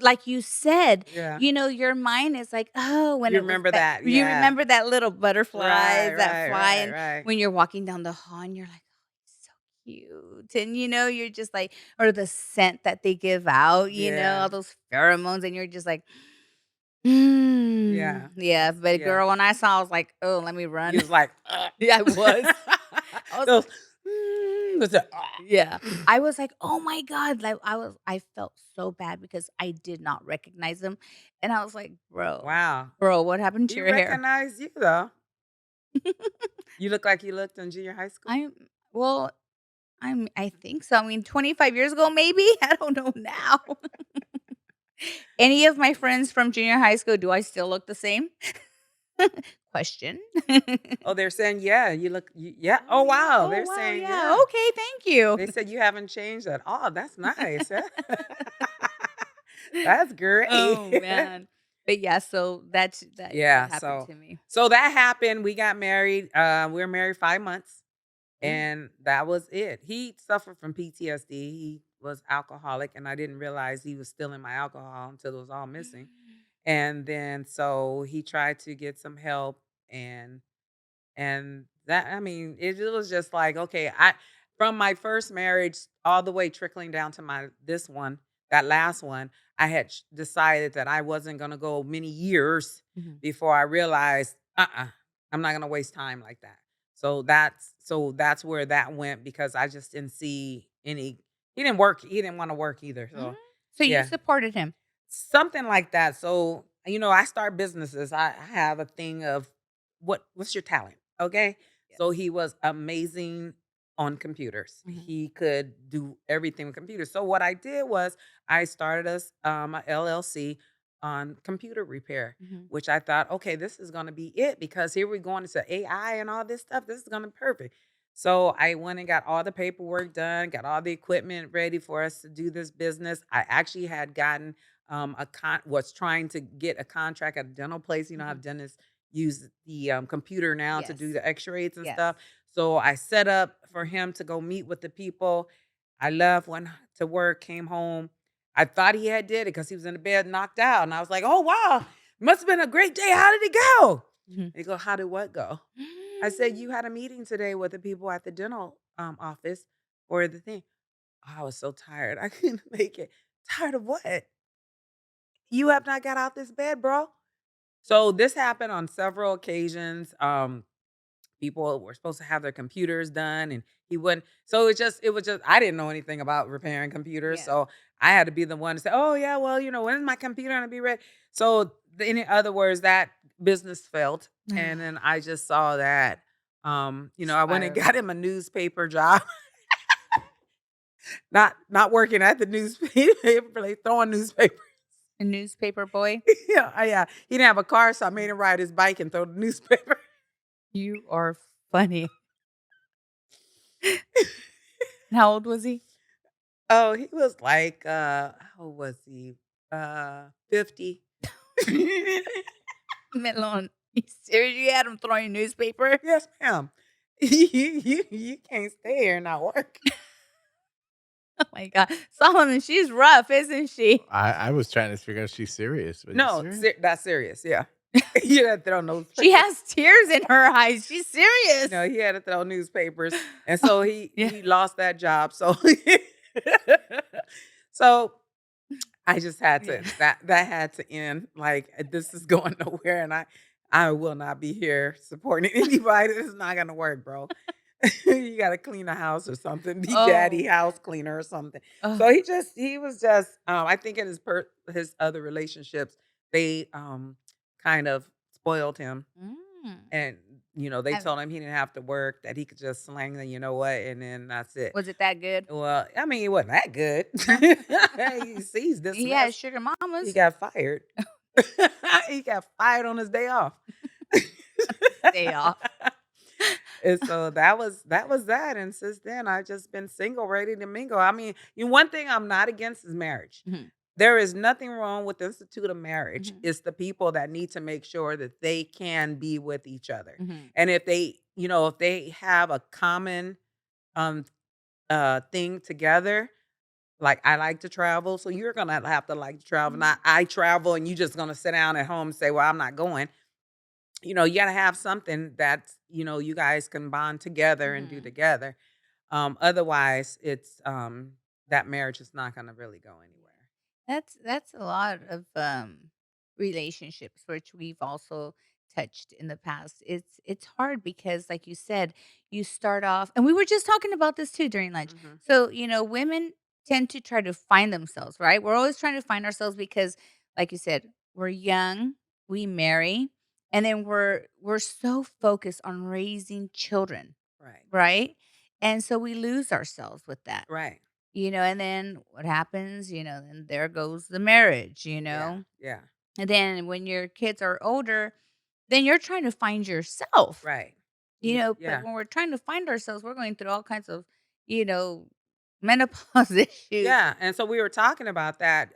S1: like you said,
S2: Yeah.
S1: your mind is like, "Oh," when
S2: You
S1: it was
S2: remember
S1: that
S2: that,
S1: you
S2: yeah.
S1: remember that little
S2: Right,
S1: butterflies that
S2: right,
S1: fly,
S2: right,
S1: and
S2: right.
S1: when you're walking down the hall and you're like, "Oh, he's so cute," and, you're just like or the scent that they give out,
S2: Yeah,
S1: all those pheromones, and you're just like,
S2: yeah.
S1: yeah,
S2: That's
S1: but
S2: yeah.
S1: girl, when I saw, I was like, "Oh, let me
S2: You
S1: run."
S2: was like,
S1: Yeah, I was. I was
S2: Those,
S1: like
S2: was it,
S1: yeah. I was like, "Oh my god," like, I felt so bad because I did not recognize him, and I was like,
S2: Wow.
S1: bro, what happened
S2: He
S1: to your hair?"
S2: recognized you, though. You look like you looked in junior high school?
S1: I'm well, I think so, I mean, 25 years ago, maybe? I don't know now. Any of my friends from junior high school, do I still look the same? Question.
S2: Oh, they're saying, yeah, you look, yeah.
S1: Oh,
S2: Oh,
S1: yeah.
S2: wow.
S1: Oh,
S2: They're
S1: wow,
S2: saying,
S1: yeah,
S2: yeah.
S1: okay, thank you.
S2: They said you haven't changed at all. That's nice. Huh? That's great.
S1: Oh, man. But, yeah, so that
S2: Yeah.
S1: happened
S2: So,
S1: to me.
S2: so that happened. We got married. We were married 5 months.
S1: Ooh.
S2: And that was it. He suffered from PTSD. He was alcoholic, and I didn't realize he was stealing my alcohol until it was all missing. And then so he tried to get some help, and that I mean, it was just like, okay, I from my first marriage all the way trickling down to my this one, that last one, I had decided that I wasn't going to go many years
S1: Mhm.
S2: before I realized, I'm not going to waste time like that. So that's where that went because I just didn't see any. He didn't work. He didn't want to work either.
S1: Mm.
S2: So
S1: So you
S2: yeah,
S1: supported him?
S2: something like that. So, I start businesses. I have a thing of what's your talent? Okay.
S1: Yes.
S2: So he was amazing on computers.
S1: Mhm.
S2: He could do everything with computers. So what I did was I started a LLC on computer repair,
S1: Mhm.
S2: which I thought, okay, this is gonna be it because here we're going into AI and all this stuff. This is gonna be perfect. So I went and got all the paperwork done, got all the equipment ready for us to do this business. I actually had gotten was trying to get a contract at a dental place. You know how
S1: Mhm.
S2: dentists use the computer now to do
S1: Yes.
S2: the X-rays and
S1: Yes.
S2: stuff. So I set up for him to go meet with the people. I left, went to work, came home. I thought he had did it because he was in the bed knocked out, and I was like, "Oh wow, must have been a great day. How did it go?"
S1: Mhm.
S2: And he go, "How did what go?" I said, "You had a meeting today with the people at the dental office for the thing." I was so tired. I couldn't make it. Tired of what? You have not got out this bed, bro. So this happened on several occasions. People were supposed to have their computers done, and he wouldn't. So it was just I didn't know anything about repairing computers,
S1: Yes.
S2: so I had to be the one to say, "Oh yeah, well, when is my computer gonna be ready?" So in other words, that business failed, and then I just saw that. I went and got
S1: Spiraling.
S2: him a newspaper job, not working at the newspaper, like throwing newspapers.
S1: A newspaper boy?
S2: Yeah. He didn't have a car, so I made him ride his bike and throw the newspaper.
S1: You are funny. And how old was he?
S2: Oh, he was like, how old was he? 50.
S1: Melon. You serious? You had him throwing newspaper?
S2: Yes, ma'am. You can't stay here and not work.
S1: Oh my god. Solomon, she's rough, isn't she?
S3: I was trying to figure out if she's serious. Was you
S2: No,
S3: serious?
S2: that's serious. Yeah. He had to throw
S1: She
S2: newspapers.
S1: has tears in her eyes. She's serious.
S2: No, he had to throw newspapers. And so he
S1: Yeah.
S2: he lost that job. So so I just had
S1: Yeah.
S2: to that had to end. Like this is going nowhere, and I will not be here supporting anybody. This is not gonna work, bro. You got to clean a house or something. Be
S1: Oh,
S2: daddy house
S1: man.
S2: cleaner or something.
S1: Ugh.
S2: So he was just I think in his other relationships they kind of spoiled him,
S1: Mm.
S2: and they
S1: And
S2: told him he didn't have to work, that he could just slang the and then that's it.
S1: was it that good?
S2: Well, I mean, he wasn't that good. He's
S1: He had
S2: dismissed.
S1: sugar
S2: He
S1: mamas.
S2: got fired. He got fired on his day off.
S1: Day off.
S2: And so that was that. And since then, I've just been single, ready to mingle. I mean, one thing I'm not against is marriage.
S1: Mhm.
S2: There is nothing wrong with the institute of marriage.
S1: Mhm.
S2: It's the people that need to make sure that they can be with each other.
S1: Mhm.
S2: And if they have a common um thing together. Like, I like to travel, so you're gonna have to like to travel. Not I travel and you just gonna sit down at home and say, "Well, I'm not going." You gotta have something that's, you guys can bond together and do
S1: Mhm.
S2: together. Otherwise, it's that marriage is not gonna really go anywhere.
S1: That's a lot of relationships which we've also touched in the past. It's hard because like you said, you start off and we were just talking about this too during lunch.
S2: Mhm.
S1: So, women tend to try to find themselves, right? We're always trying to find ourselves because like you said, we're young, we marry, and then we're so focused on raising children,
S2: Right.
S1: right? And so we lose ourselves with that.
S2: Right.
S1: And then what happens, then there goes the marriage,
S2: Yeah. Yeah.
S1: And then when your kids are older, then you're trying to find yourself,
S2: Right.
S1: but
S2: Yeah.
S1: when we're trying to find ourselves, we're going through all kinds of, you know, menopause issues.
S2: Yeah, and so we were talking about that.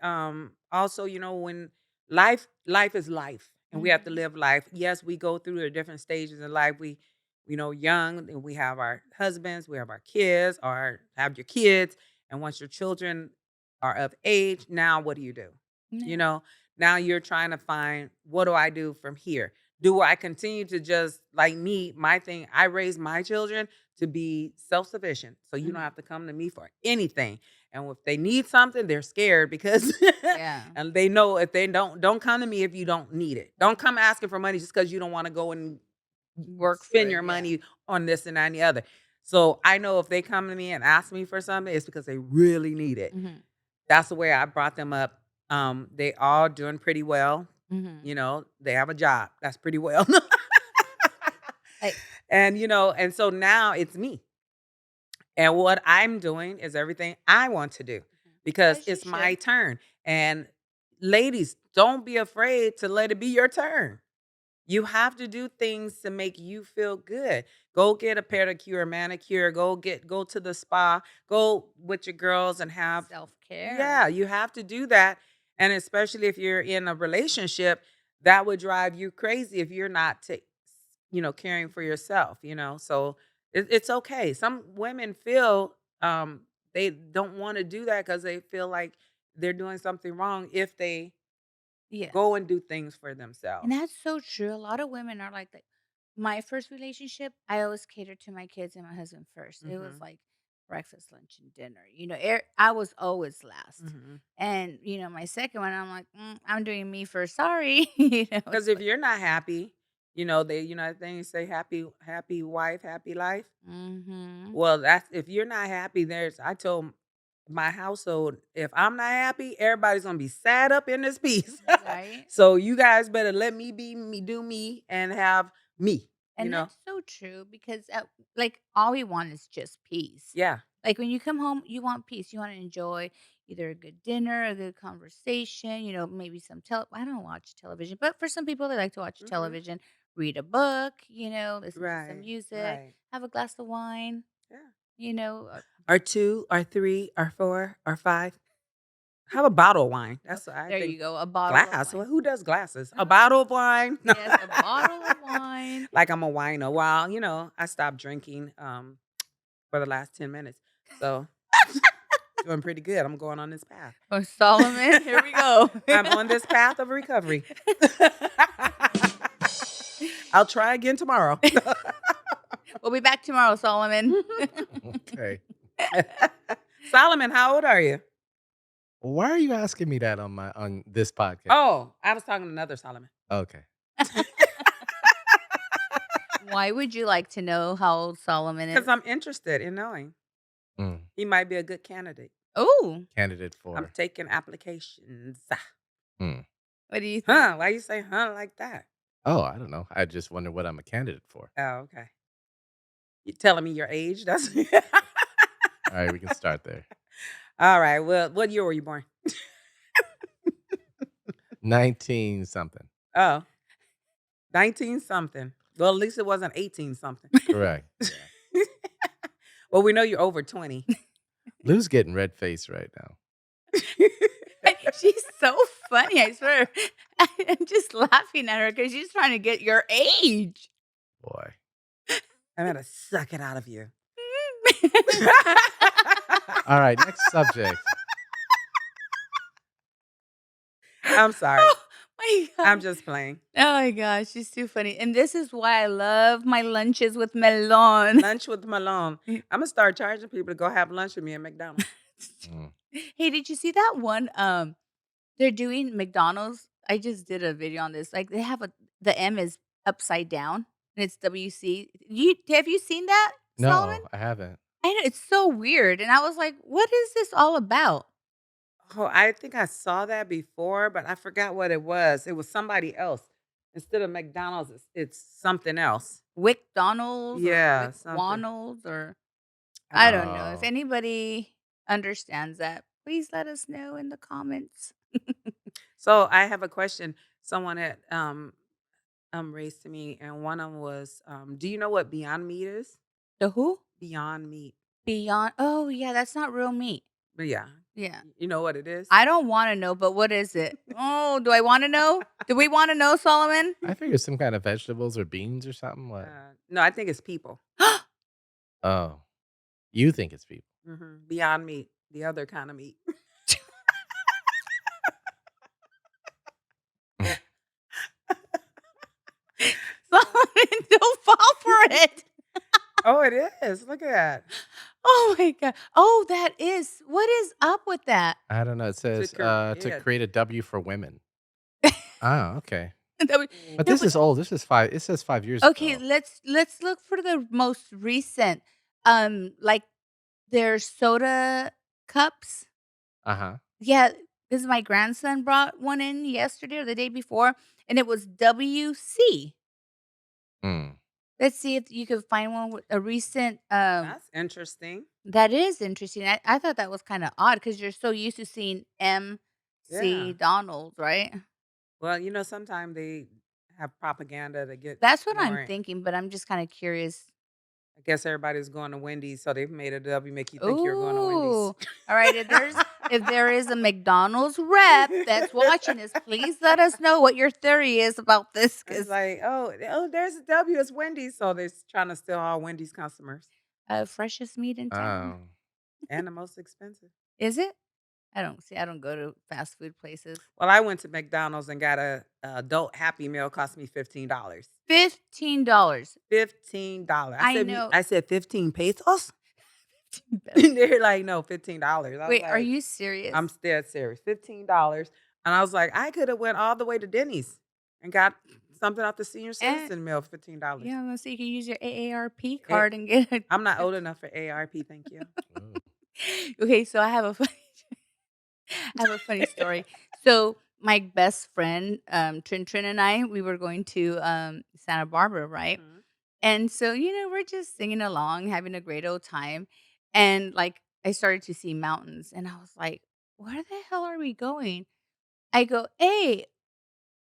S2: Also, when life is life, and we have to
S1: Mhm.
S2: live life. Yes, we go through the different stages in life. We, young, and we have our husbands, we have our kids, or have your kids, and once your children are of age, now what do you do? You
S1: Yeah.
S2: know, now you're trying to find, what do I do from here? Do I continue to just like me? My thing, I raise my children to be self sufficient. So you don't
S1: Mhm.
S2: have to come to me for anything. And if they need something, they're scared because
S1: Yeah.
S2: and they know if they don't come to me if you don't need it. Don't come asking for money just because you don't want to go and
S1: Work for
S2: spend
S1: it.
S2: your
S1: Yeah.
S2: money on this and that and the other. So I know if they come to me and ask me for something, it's because they really need it.
S1: Mhm.
S2: That's the way I brought them up. They all doing pretty well.
S1: Mhm.
S2: They have a job. That's pretty well.
S1: Like,
S2: And so now it's me. And what I'm doing is everything I want to do
S1: mhm.
S2: because
S1: As you
S2: it's my
S1: should.
S2: turn. And ladies, don't be afraid to let it be your turn. You have to do things to make you feel good. Go get a pedicure, manicure, go to the spa, go with your girls and have
S1: Self-care.
S2: yeah, you have to do that. And especially if you're in a relationship, that would drive you crazy if you're not caring for yourself. So it's okay. Some women feel they don't want to do that because they feel like they're doing something wrong if they
S1: Yes.
S2: go and do things for
S1: And
S2: themselves.
S1: that's so true. A lot of women are like that. My first relationship, I always catered to my kids and my husband first. It was
S2: Mhm.
S1: like breakfast, lunch, and dinner. I was always last.
S2: Mhm.
S1: And my second one, I'm like, I'm doing me first. Sorry.
S2: Because
S1: It's
S2: if
S1: like,
S2: you're not happy, they say happy wife, happy life.
S1: mm-hmm.
S2: Well, that's if you're not happy, I told my household, if I'm not happy, everybody's gonna be sad up in this piece.
S1: Right.
S2: So you guys better let me be me, do me, and have me. You
S1: And
S2: know?
S1: that's so true because, like, all we want is just peace.
S2: Yeah.
S1: Like, when you come home, you want peace. You wanna enjoy either a good dinner, a good conversation, maybe some I don't watch television, but for some people, they like to watch
S2: Hmm.
S1: television, read a book, listen to some
S2: Right.
S1: music,
S2: Right.
S1: have a glass of wine,
S2: Yeah.
S1: you know, uh,
S2: Or two, or three, or four, or five. Have a bottle of wine.
S1: oh,
S2: That's I
S1: there
S2: think
S1: you go, a bottle of
S2: glass. Well,
S1: wine.
S2: who does glasses? A
S1: Uh,
S2: bottle of wine.
S1: yes, a bottle of wine.
S2: Like I'm a wino. Well, I stopped drinking for the last 10 minutes. So doing pretty good. I'm going on this path.
S1: Oh, Solomon, here we go.
S2: I'm on this path of recovery. I'll try again tomorrow.
S1: We'll be back tomorrow, Solomon.
S3: Okay.
S2: Solomon, how old are you?
S3: Why are you asking me that on this podcast?
S2: Oh, I was talking to another Solomon.
S3: Okay.
S1: Why would you like to know how old Solomon
S2: Because
S1: is?
S2: I'm interested in knowing.
S3: Mm.
S2: He might be a good candidate.
S1: Oh,
S3: Candidate
S2: I'm
S3: for.
S2: taking applications.
S3: Mm.
S1: what do you think?
S2: Huh? Why you say huh like that?
S3: Oh, I don't know. I just wonder what I'm a candidate for.
S2: Oh, okay. You telling me your age? That's
S3: All right, we can start there.
S2: all right. Well, what year were you born?
S3: 19 something.
S2: Oh, 19 something. Well, at least it wasn't 18 something.
S3: Correct. Yeah.
S2: Well, we know you're over 20.
S3: Lou's getting red face right now.
S1: She's so funny, I swear. I'm just laughing at her because she's trying to get your age.
S3: Boy.
S2: I'm gonna suck it out of you.
S3: All right, next subject.
S2: I'm sorry.
S1: Oh my
S2: I'm
S1: god.
S2: just playing.
S1: Oh my gosh, she's too funny. And this is why I love my lunches with melon.
S2: Lunch with Malone. Imma start charging people to go have lunch with me at McDonald's.
S3: Mm.
S1: Hey, did you see that one? They're doing McDonald's. I just did a video on this. Like they have the M is upside down and it's WC. Have you seen that, Solomon?
S3: No, I haven't.
S1: I know it's so weird. And I was like, what is this all about?
S2: Oh, I think I saw that before, but I forgot what it was. It was somebody else. Instead of McDonald's, it's something else.
S1: WickDonald's or
S2: Yeah, something.
S1: WickWanald's or
S2: I
S1: I
S2: don't
S1: don't
S2: know.
S1: know. If
S3: Oh,
S1: anybody understands that, please let us know in the comments.
S2: So I have a question. Someone had raised to me, and one of them was, do you know what Beyond Meat is?
S1: The who?
S2: Beyond Meat.
S1: Beyond oh, yeah, that's not real meat.
S2: But yeah,
S1: Yeah.
S2: you know what it is?
S1: I don't wanna know, but what is it? Oh, do I wanna know? Do we wanna know, Solomon?
S3: I figured some kind of vegetables or beans or something. What?
S2: No, I think it's people.
S3: Oh, you think it's people?
S2: Beyond Meat, the other kind of meat.
S3: Mm.
S1: Solomon, don't fall for it.
S2: Oh, it is. Look at that.
S1: Oh my god. Oh, that is what is up with that?
S3: I don't know. It
S2: To
S3: says to
S2: create.
S3: create a W for women. Oh, okay.
S1: That we
S3: But
S1: that
S3: this
S1: we
S3: is old. This is 5. It says 5 years
S1: okay,
S3: ago.
S1: let's look for the most recent, like, their soda cups.
S3: Uh huh.
S1: Yeah, because my grandson brought one in yesterday or the day before, and it was WC.
S3: Mm.
S1: Let's see if you could find one with a recent,
S2: That's interesting.
S1: that is interesting. I thought that was kinda odd because 'cause you're so used to seeing
S2: Yeah.
S1: MC Donald's, right?
S2: Well, sometimes they have propaganda to get
S1: That's what I'm
S2: more.
S1: thinking, but I'm just kinda curious.
S2: I guess everybody's going to Wendy's, so they've made a W make you think you're going to Wendy's.
S1: Ooh. Alright, if there is a McDonald's rep that's watching this, please let us know what your theory is about this,
S2: It's
S1: 'cause,
S2: like, oh, there's a W. It's Wendy's, so they're trying to steal all Wendy's customers
S1: freshest meat in town.
S3: Oh.
S2: and the most expensive.
S1: Is it? I don't go to fast food places.
S2: Well, I went to McDonald's and got a adult Happy Meal. Cost me $15.
S1: $15.
S2: $15.
S1: I know.
S2: I said 15 pesos.
S1: 15 pesos.
S2: And they're like, no, $15. I was
S1: Wait, are
S2: like,
S1: you serious?
S2: I'm dead serious. $15. And I was like, I could have went all the way to Denny's and got something off the senior
S1: And
S2: citizen meal for $15.
S1: yeah, let's see, you can use your AARP
S2: Eh,
S1: card and get a
S2: I'm not old enough for ARP, thank you.
S3: Ooh.
S1: Okay, so I have a funny story. So, my best friend, Trin and I, we were going to, Santa Barbara, right?
S2: Mhm.
S1: And so, we're just singing along, having a great old time, and, like, I started to see mountains, and I was like, "Where the hell are we going?" I go, "Hey,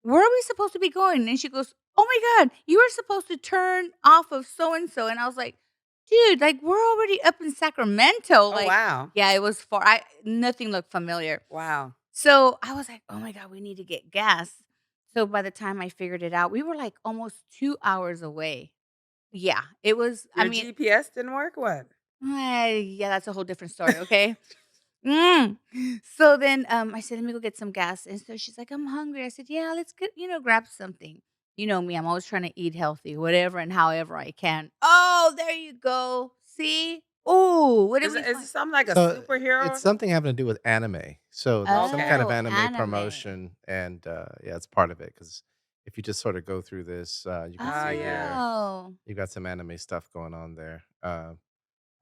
S1: where are we supposed to be going?" And she goes, "Oh my god, you were supposed to turn off of so and so." And I was like, "Dude, like we're already up in Sacramento."
S2: Oh,
S1: Like,
S2: wow.
S1: yeah, it was far. I Nothing looked familiar.
S2: Wow.
S1: So I was like, "Oh my god, we need to get gas." So by the time I figured it out, we were like almost 2 hours away. Yeah, it was. I
S2: Your
S1: mean,
S2: GPS didn't work? What?
S1: yeah, that's a whole different story. Okay. Mm. So then, I said, "Let me go get some gas." And so she's like, "I'm hungry." I said, "Yeah, let's get, grab something." You know me, I'm always trying to eat healthy, whatever and however I can. Oh, there you go. See? Oh, what did we
S2: Is it
S1: find?
S2: something like a
S3: So it's
S2: superhero?
S3: something having to do with anime. So there's some kind
S2: Okay.
S3: of
S1: Oh,
S3: anime
S1: anime.
S3: promotion, and yeah, it's part of it. Because if you just sort of go through this, you can
S2: Oh,
S3: see
S2: yeah.
S3: where
S1: Oh.
S3: you got some anime stuff going on there.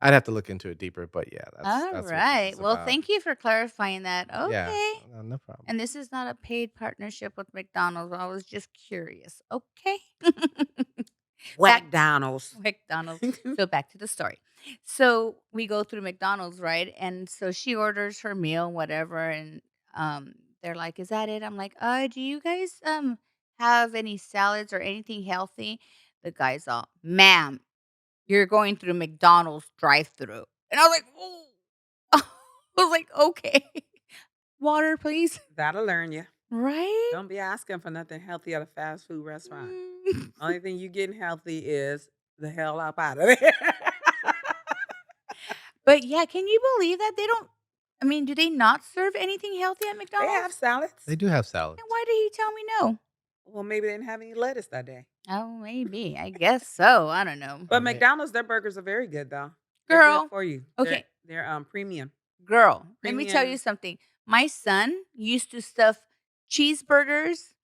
S3: I'd have to look into it deeper, but yeah,
S1: All
S3: that's what this
S1: right.
S3: is
S1: Well,
S3: about.
S1: thank you for clarifying that.
S3: Yeah,
S1: Okay.
S3: no problem.
S1: And this is not a paid partnership with McDonald's. I was just curious. Okay. Back
S2: Whack Donald's.
S1: McDonald's. So back to the story. So we go through McDonald's, right? And so she orders her meal, whatever, and they're like, "Is that it?" I'm like, do you guys have any salads or anything healthy?" The guy's all, "Ma'am, you're going through McDonald's drive-through." And I was like, "Oh." I was like, "Okay." Water, please.
S2: That'll learn you.
S1: Right?
S2: Don't be asking for nothing healthy at a fast food restaurant.
S1: Mm.
S2: Only thing you getting healthy is the hell up out of there.
S1: But yeah, can you believe that they don't? I mean, do they not serve anything healthy at
S2: They have
S1: McDonald's?
S2: salads.
S3: They do have
S1: Then
S3: salads.
S1: why did he tell me no?
S2: Well, maybe they didn't have any lettuce that day.
S1: Oh, maybe. I guess so. I don't know.
S2: But
S3: May
S2: McDonald's, their burgers are very good though. They're good
S1: Girl,
S2: for you.
S1: okay,
S2: They're premium.
S1: girl, let me tell you
S2: Premium.
S1: something. My son used to stuff cheeseburgers,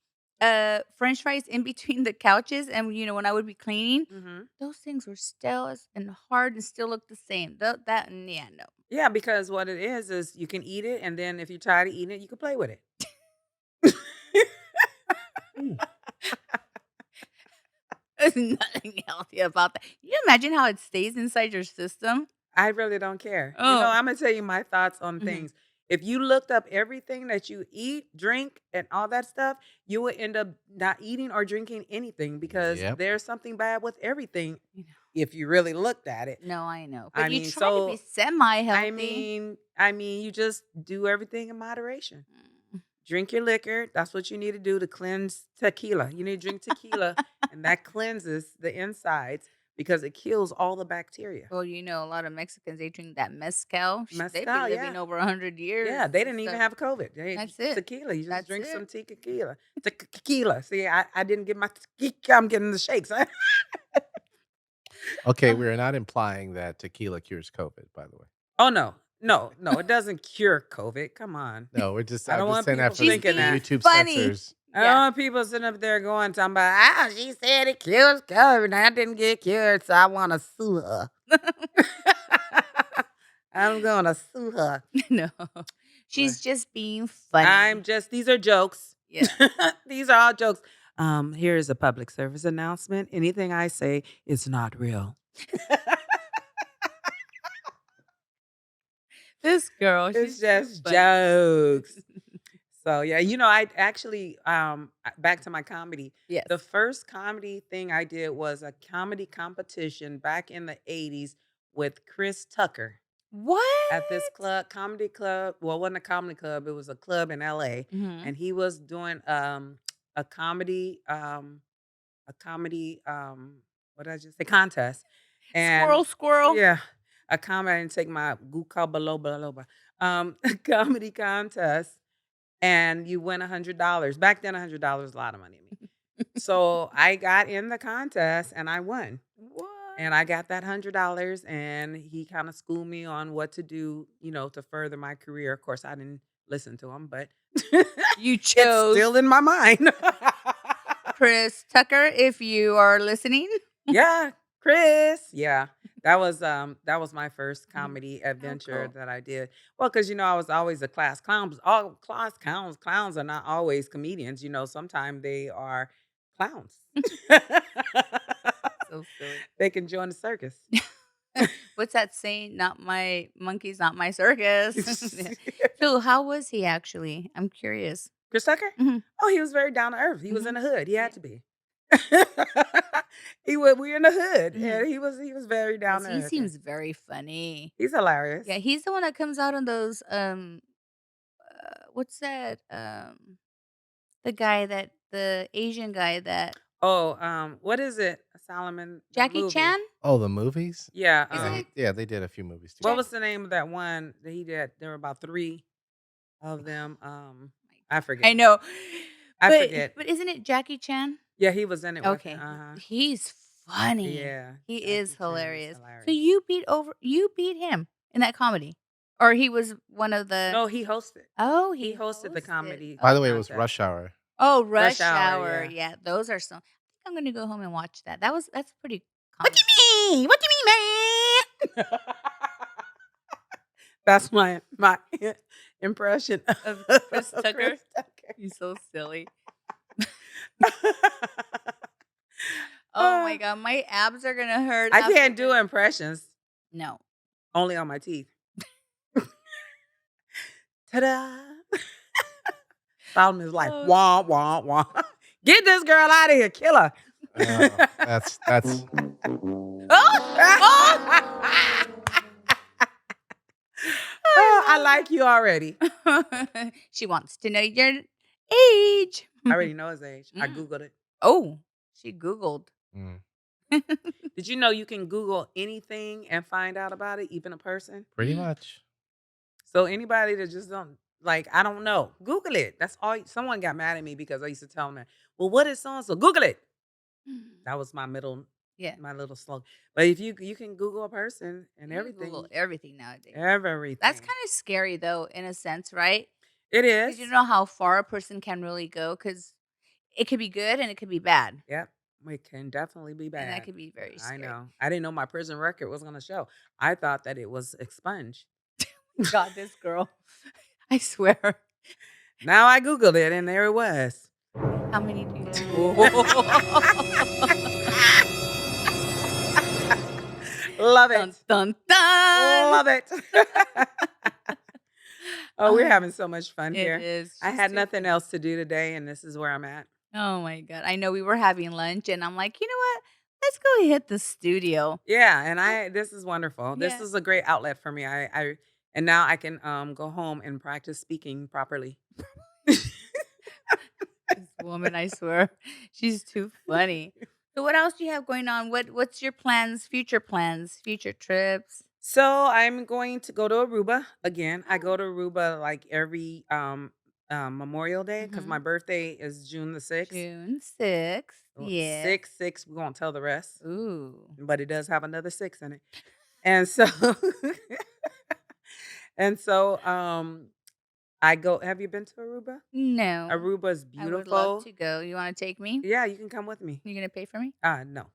S1: french fries in between the couches, and when I would be cleaning,
S2: Mhm.
S1: those things were stale and hard and still look the same. Yeah, no.
S2: Yeah, because what it is you can eat it, and then if you're tired of eating it, you can play with it.
S3: Ooh.
S1: There's nothing healthy about that. Can you imagine how it stays inside your system?
S2: I really don't care.
S1: Oh.
S2: I'm gonna tell you my thoughts on
S1: Mhm.
S2: things. If you looked up everything that you eat, drink, and all that stuff, you would end up not eating or drinking anything because
S3: Yep.
S2: there's something bad with everything
S1: You know.
S2: if you really looked at it.
S1: No, I know.
S2: I
S1: But you
S2: mean,
S1: try to be
S2: so
S1: semi-healthy.
S2: you just do everything in moderation.
S1: Mm.
S2: Drink your liquor. That's what you need to do to cleanse tequila. You need to drink tequila, and that cleanses the insides because it kills all the bacteria.
S1: Well, a lot of Mexicans, they drink that mezcal. They be
S2: Mezcal,
S1: living
S2: yeah.
S1: over 100 years
S2: Yeah, they
S1: and
S2: didn't even
S1: stuff.
S2: have COVID.
S1: That's it.
S2: Tequila. You just
S1: That's
S2: drink some
S1: it.
S2: tequila. Tequila. See, I didn't get my tequila. I'm getting the shakes.
S3: Okay, we're not implying that tequila cures COVID, by the way.
S2: Oh no. No, no, it doesn't cure COVID. Come on.
S3: No,
S2: I
S3: I'm
S2: don't
S3: just
S2: want
S3: saying that
S2: people
S3: for
S1: She's
S2: thinking
S1: being
S2: that.
S3: YouTube
S1: funny.
S3: censors.
S2: I don't
S1: Yeah.
S2: want people sitting up there going, talking about, she said it cures COVID. I didn't get cured, so I want to sue her. I'm going to sue her.
S1: No.
S2: But
S1: She's just being funny.
S2: these are jokes.
S1: Yeah.
S2: These are all jokes. Here is a public service announcement. Anything I say is not real.
S1: This girl,
S2: It's
S1: she's too
S2: just
S1: funny.
S2: jokes. So yeah, I actually back to my comedy.
S1: Yes.
S2: The first comedy thing I did was a comedy competition back in the 80s with Chris Tucker
S1: What?
S2: at this comedy club. Well, it wasn't a comedy club, it was a club in LA.
S1: Mhm.
S2: And he was doing a comedy a comedy what did I just say contest. And
S1: Squirrel.
S2: yeah, a comedy I didn't take my guka baloba comedy contest and you win $100. Back then, $100 is a lot of money to me. So I got in the contest and I won.
S1: What?
S2: And I got that $100 and he kind of schooled me on what to do, to further my career. Of course, I didn't listen to him, but
S1: You
S2: it's
S1: chose
S2: still in my mind.
S1: Chris Tucker, if you are listening.
S2: Yeah, Chris. Yeah. That was my first comedy adventure
S1: cool.
S2: that I did. Well, because I was always a class clown. All class clowns are not always comedians. Sometimes they are clowns.
S1: So silly.
S2: They can join the circus.
S1: What's that saying? Not my monkeys, not my circus. Yeah. So how was he actually? I'm curious.
S2: Chris Tucker?
S1: Mhm.
S2: Oh, he was very down to earth. He was in
S1: Mhm.
S2: the hood. He
S1: Yeah.
S2: had to be. We're in the hood,
S1: Mhm.
S2: and he was very down
S1: Yes,
S2: to
S1: he
S2: earth. Yeah.
S1: seems very funny.
S2: He's hilarious.
S1: Yeah, he's the one that comes out on those what's that? The Asian guy that
S2: Oh, what is it? Solomon, that
S1: Jackie
S2: movie.
S1: Chan?
S3: Oh, the movies?
S2: Yeah,
S1: Isn't it?
S3: Yeah, they did a few movies
S2: what
S3: together.
S2: was the name of that one that he did? There were about 3 of them. I
S1: I
S2: forget.
S1: know.
S2: I
S1: But
S2: forget.
S1: isn't it Jackie Chan?
S2: Yeah, he was in it with him.
S1: Okay.
S2: Uh-huh.
S1: He's funny.
S2: Yeah,
S1: He is
S2: Jackie Chan is
S1: hilarious. So
S2: hilarious.
S1: you beat him in that comedy? Or he was one of the
S2: No, he hosted.
S1: Oh,
S2: He hosted the comedy
S3: By
S1: Oh.
S3: the way, it was
S2: contest.
S3: Rush Hour.
S1: Oh,
S2: Rush
S1: Rush
S2: Hour,
S1: Hour.
S2: yeah.
S1: Yeah, those are some I think I'm gonna go home and watch that. That's pretty
S2: What do
S1: comical.
S2: you mean? What do you mean, man? That's my impression
S1: Of Chris
S2: of
S1: Tucker?
S2: Chris Tucker.
S1: He's so silly. Oh my god, my abs are gonna hurt
S2: I
S1: after
S2: can't do
S1: this.
S2: impressions.
S1: No.
S2: Only on my teeth. Ta-da! Solomon is like,
S1: Oh,
S2: wah, wah, wah. Get this girl out of here. Kill her.
S3: That's
S1: Oh!
S2: Oh, I like you already.
S1: Oh! She wants to know your age.
S2: I already know his age. I
S1: Mm.
S2: Googled it.
S1: Oh, she Googled.
S3: mm.
S2: Did you know you can Google anything and find out about it, even a person?
S3: Pretty much.
S2: So anybody that just don't like, I don't know, Google it. That's all. Someone got mad at me because I used to tell them, "Well, what is so and so?" Google it. That was
S1: Yeah.
S2: my little slogan. But if you can Google a person and
S1: You can Google
S2: everything,
S1: everything nowadays. That's
S2: everything.
S1: kind of scary though, in a sense, right?
S2: It
S1: Because you
S2: is.
S1: don't know how far a person can really go. Because it could be good and it could be bad,
S2: Yep. It can definitely be
S1: and that
S2: bad.
S1: could be very
S2: I
S1: scary.
S2: know. I didn't know my prison record was going to show. I thought that it was expunged.
S1: God, this girl, I swear.
S2: Now I Googled it and there it was.
S1: How many do you? Oh.
S2: Love it.
S1: Dun dun dun.
S2: Love it. Oh, we're
S1: Oh,
S2: having so much fun
S1: it
S2: here.
S1: is.
S2: I
S1: She's
S2: had
S1: too
S2: nothing
S1: funny.
S2: else to do today, and this is where I'm at.
S1: Oh my god. I know we were having lunch and I'm like, "You know what? Let's go hit the studio."
S2: Yeah, and
S1: Oh,
S2: this is wonderful. This
S1: yeah.
S2: is a great outlet for me. And now I can go home and practice speaking properly.
S1: This woman, I swear. She's too funny. So what else do you have going on? What's your plans, future trips?
S2: So I'm going to go to Aruba again. I
S1: Oh,
S2: go to Aruba like every Memorial Day because my
S1: mhm.
S2: birthday is June the 6th.
S1: June 6th.
S2: Well,
S1: Yes.
S2: 6 6. We won't tell the rest,
S1: Ooh.
S2: but it does have another six in it. And so and so I go. Have you been to Aruba?
S1: No.
S2: Aruba is
S1: I would love
S2: beautiful.
S1: to go. You wanna take me?
S2: Yeah, you can come with me.
S1: You gonna pay for me?
S2: No.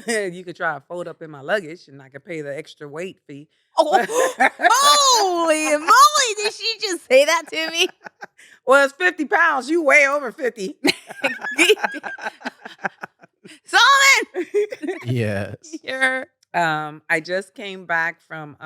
S2: You could try to fold up in my luggage and I could pay the extra weight fee.
S1: Oh,
S2: But
S1: holy moly! Did she just say that to me?
S2: well, it's 50 pounds. You weigh over 50.
S1: Solomon!
S3: Yes.
S1: You're
S2: I just came back from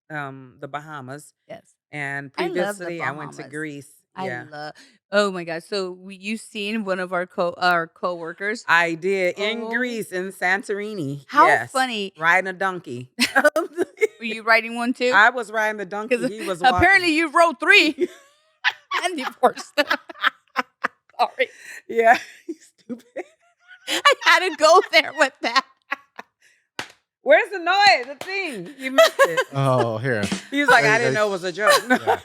S2: the Bahamas
S1: yes.
S2: and
S1: I love the
S2: previously I went to
S1: Bahamas.
S2: Greece.
S1: I
S2: Yeah.
S1: love oh my god. So you seen one of our coworkers?
S2: I did in
S1: Oh,
S2: Greece in Santorini.
S1: how
S2: Yes.
S1: funny.
S2: Riding a donkey.
S1: Were you riding one too?
S2: I was riding the donkey.
S1: Because
S2: He was
S1: apparently
S2: walking.
S1: you rode 3 and divorced. Sorry.
S2: Yeah. He's stupid.
S1: I had to go there with that.
S2: Where's the noise? The thing. You missed it.
S3: Oh, here.
S2: He was like, I
S3: I
S2: didn't know it was a joke.
S3: Yeah.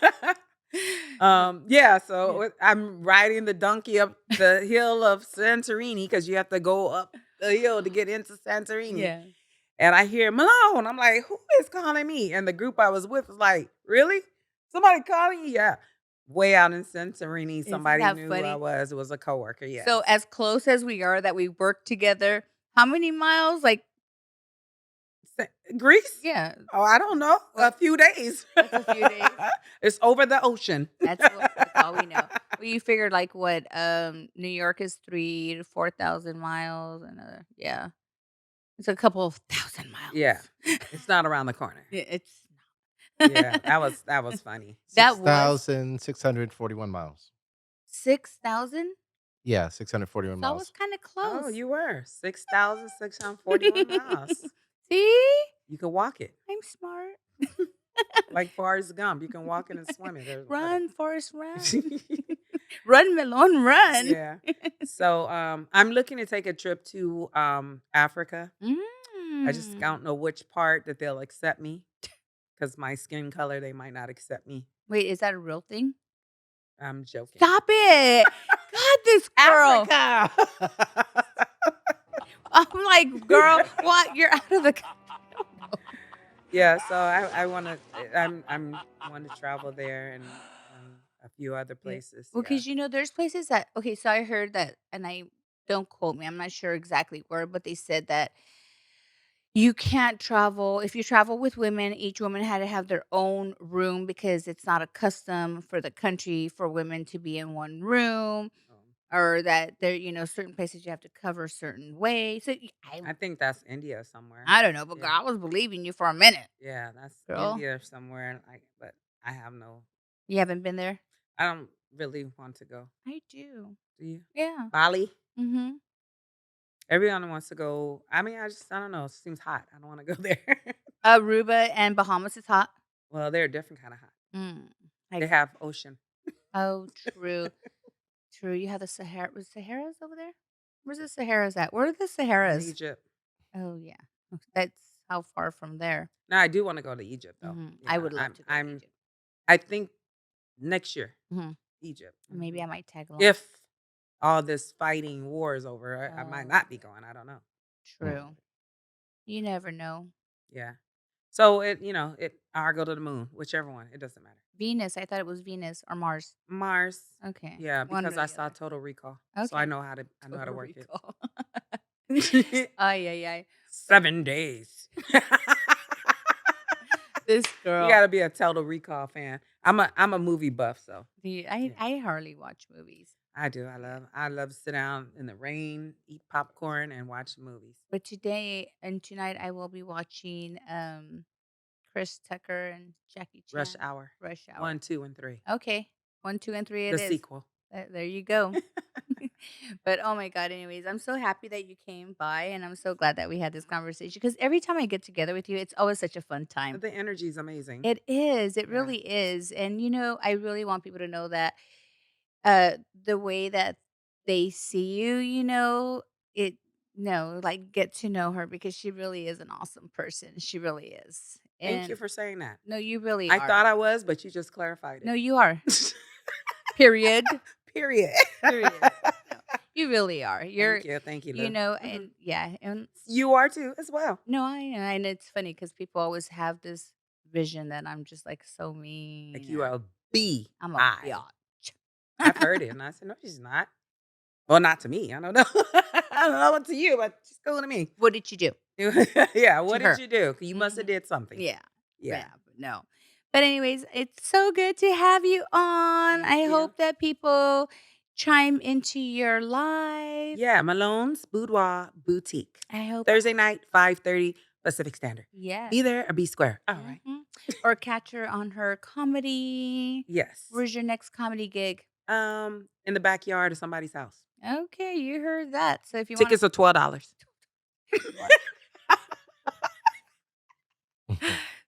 S2: Yeah,
S1: Yeah.
S2: so I'm riding the donkey up the hill of Santorini because you have to go up the hill to get into Santorini.
S1: Yeah.
S2: And I hear Malone. I'm like, who is calling me? And the group I was with was like, really? Somebody calling you? Yeah. Way out in Santorini,
S1: Isn't
S2: somebody
S1: that
S2: knew who I
S1: funny?
S2: was. It was a coworker. Yes.
S1: So as close as we are that we work together, how many miles? Like,
S2: Greece?
S1: yeah,
S2: Oh, I don't know. A
S1: what?
S2: few days.
S1: That's a few days.
S2: It's over the ocean.
S1: That's all we know. Well, you figured like what? New York is 3 to 4,000 miles, and yeah, it's a couple of thousand
S2: Yeah.
S1: miles.
S2: It's not around the corner.
S1: Yeah, it's
S2: Yeah, that was funny.
S1: that was
S3: 6,641 miles.
S1: 6,000.
S3: Yeah, 641
S1: So I was
S3: miles.
S1: kind of
S2: Oh,
S1: close.
S2: you were 6,641 miles.
S1: See,
S2: You can walk it
S1: I'm smart.
S2: like Forrest Gump. You can walk it and swim it. There's water.
S1: Run, Forrest, run. Run, Melon, run.
S2: Yeah. So I'm looking to take a trip to Africa. I just
S1: Mm.
S2: don't know which part that they'll accept me because my skin color, they might not accept me.
S1: Wait, is that a real thing?
S2: I'm joking.
S1: Stop it. God, this girl.
S2: Africa.
S1: I'm like, girl, what? You're out of the
S2: Yeah, so I want to I'm want to travel there and a few other
S1: Yeah.
S2: places.
S1: Well,
S2: Yeah.
S1: because there's places that okay, so I heard that, and I don't quote me, I'm not sure exactly where, but they said that you can't travel if you travel with women, each woman had to have their own room because it's not a custom for the country for women to be in one room, or that there, certain places you have to cover a certain way. So
S2: I think that's India somewhere.
S1: I don't know, but girl,
S2: Yeah.
S1: I was believing you for a minute,
S2: Yeah, that's
S1: girl.
S2: India somewhere. But I have no.
S1: You haven't been there?
S2: I don't really want to go.
S1: I do.
S2: Do you?
S1: Yeah.
S2: Bali.
S1: Mhm.
S2: Everyone wants to go. I mean, I don't know. It seems hot. I don't want to go there.
S1: Aruba and Bahamas is hot.
S2: Well, they're a different kind of hot.
S1: Mm.
S2: They
S1: Like,
S2: have ocean.
S1: oh, true. True. You have the Sahara. Was Sahara's over there? Where's the Saharas at? Where are the
S2: in
S1: Saharas?
S2: Egypt.
S1: Oh, yeah. That's how far from there.
S2: Now I do wanna go to Egypt, though.
S1: I
S2: Yeah,
S1: would love to go to Egypt.
S2: I think next year,
S1: Mhm.
S2: Egypt.
S1: Maybe I might tag along.
S2: If all this fighting war is over, I might
S1: Oh,
S2: not be going, I don't know.
S3: Mm.
S1: true. You never know.
S2: Yeah. So I'll go to the moon, whichever one, it doesn't matter.
S1: Venus, I thought it was Venus or Mars.
S2: Mars.
S1: Okay.
S2: Yeah,
S1: One
S2: because
S1: or
S2: I
S1: the
S2: saw
S1: other.
S2: Total Recall, so
S1: Okay.
S2: I know how to
S1: Total
S2: work it.
S1: recall. Ay, ay, ay.
S2: 7 days.
S1: This
S2: You
S1: girl.
S2: gotta be a Total Recall fan. I'm a movie buff, so yeah.
S1: I hardly watch movies.
S2: I do.
S1: Yeah.
S2: I love to sit down in the rain, eat popcorn, and watch movies.
S1: But today and tonight I will be watching Chris Tucker and Jackie
S2: Rush
S1: Chan.
S2: Hour
S1: Rush
S2: 1,
S1: Hour.
S2: 2, and 3.
S1: Okay. 1, 2, and 3 it
S2: The
S1: is.
S2: sequel.
S1: There you go. But oh my god, anyways, I'm so happy that you came by and I'm so glad that we had this conversation because every time I get together with you, it's always such a fun time.
S2: The energy is amazing.
S1: It is. It
S2: Yeah.
S1: really is. And I really want people to know that the way that they see you, it no, like get to know her because she really is an awesome person. She really is.
S2: Thank you
S1: And
S2: for saying that.
S1: no, you really
S2: I
S1: are.
S2: thought I was, but you just clarified
S1: No,
S2: it.
S1: you are. Period.
S2: Period.
S1: Period. No, you really are.
S2: Thank you. Thank you, Lou.
S1: And yeah, and
S2: You are too, as well.
S1: no, I know, and it's funny because people always have this vision that I'm just like so
S2: Like
S1: mean
S2: you
S1: or
S2: are a B
S1: I'm a
S2: I.
S1: biatch.
S2: I've heard it, and I said, "No, she's not." Well, not to me. I don't know. I don't know what to you, but she's cool to me.
S1: What did you do
S2: Yeah.
S1: to
S2: What did
S1: her?
S2: you do? You must have
S1: Mhm.
S2: did something.
S1: Yeah.
S2: Yeah.
S1: Yeah, but no. But anyways, it's so good to have you on.
S2: Thank
S1: I
S2: you.
S1: hope that people chime into your live.
S2: Yeah. Malone's Boudoir Boutique.
S1: I hope
S2: Thursday night, 5:30 Pacific Standard.
S1: yes.
S2: Be there or be square. All right.
S1: Mhm. Or catch her on her comedy.
S2: Yes.
S1: Where's your next comedy gig?
S2: In the backyard of somebody's house.
S1: Okay, you heard that. So if you wanna
S2: Tickets are $12.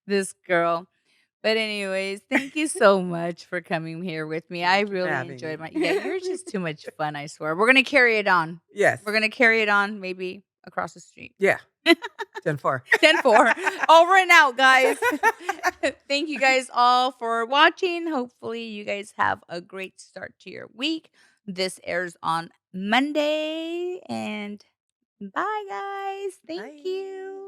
S1: this girl. But anyways, thank you so much for coming here with me. I
S2: Thank you for
S1: really
S2: having
S1: enjoyed
S2: me.
S1: you're just too much fun, I swear. We're gonna carry it on.
S2: Yes.
S1: We're gonna carry it on maybe across the street.
S2: Yeah. 10-4.
S1: 10-4. Over and out, guys. Thank you guys all for watching. Hopefully, you guys have a great start to your week. This airs on Monday. And bye, guys. Thank
S2: Bye.
S1: you.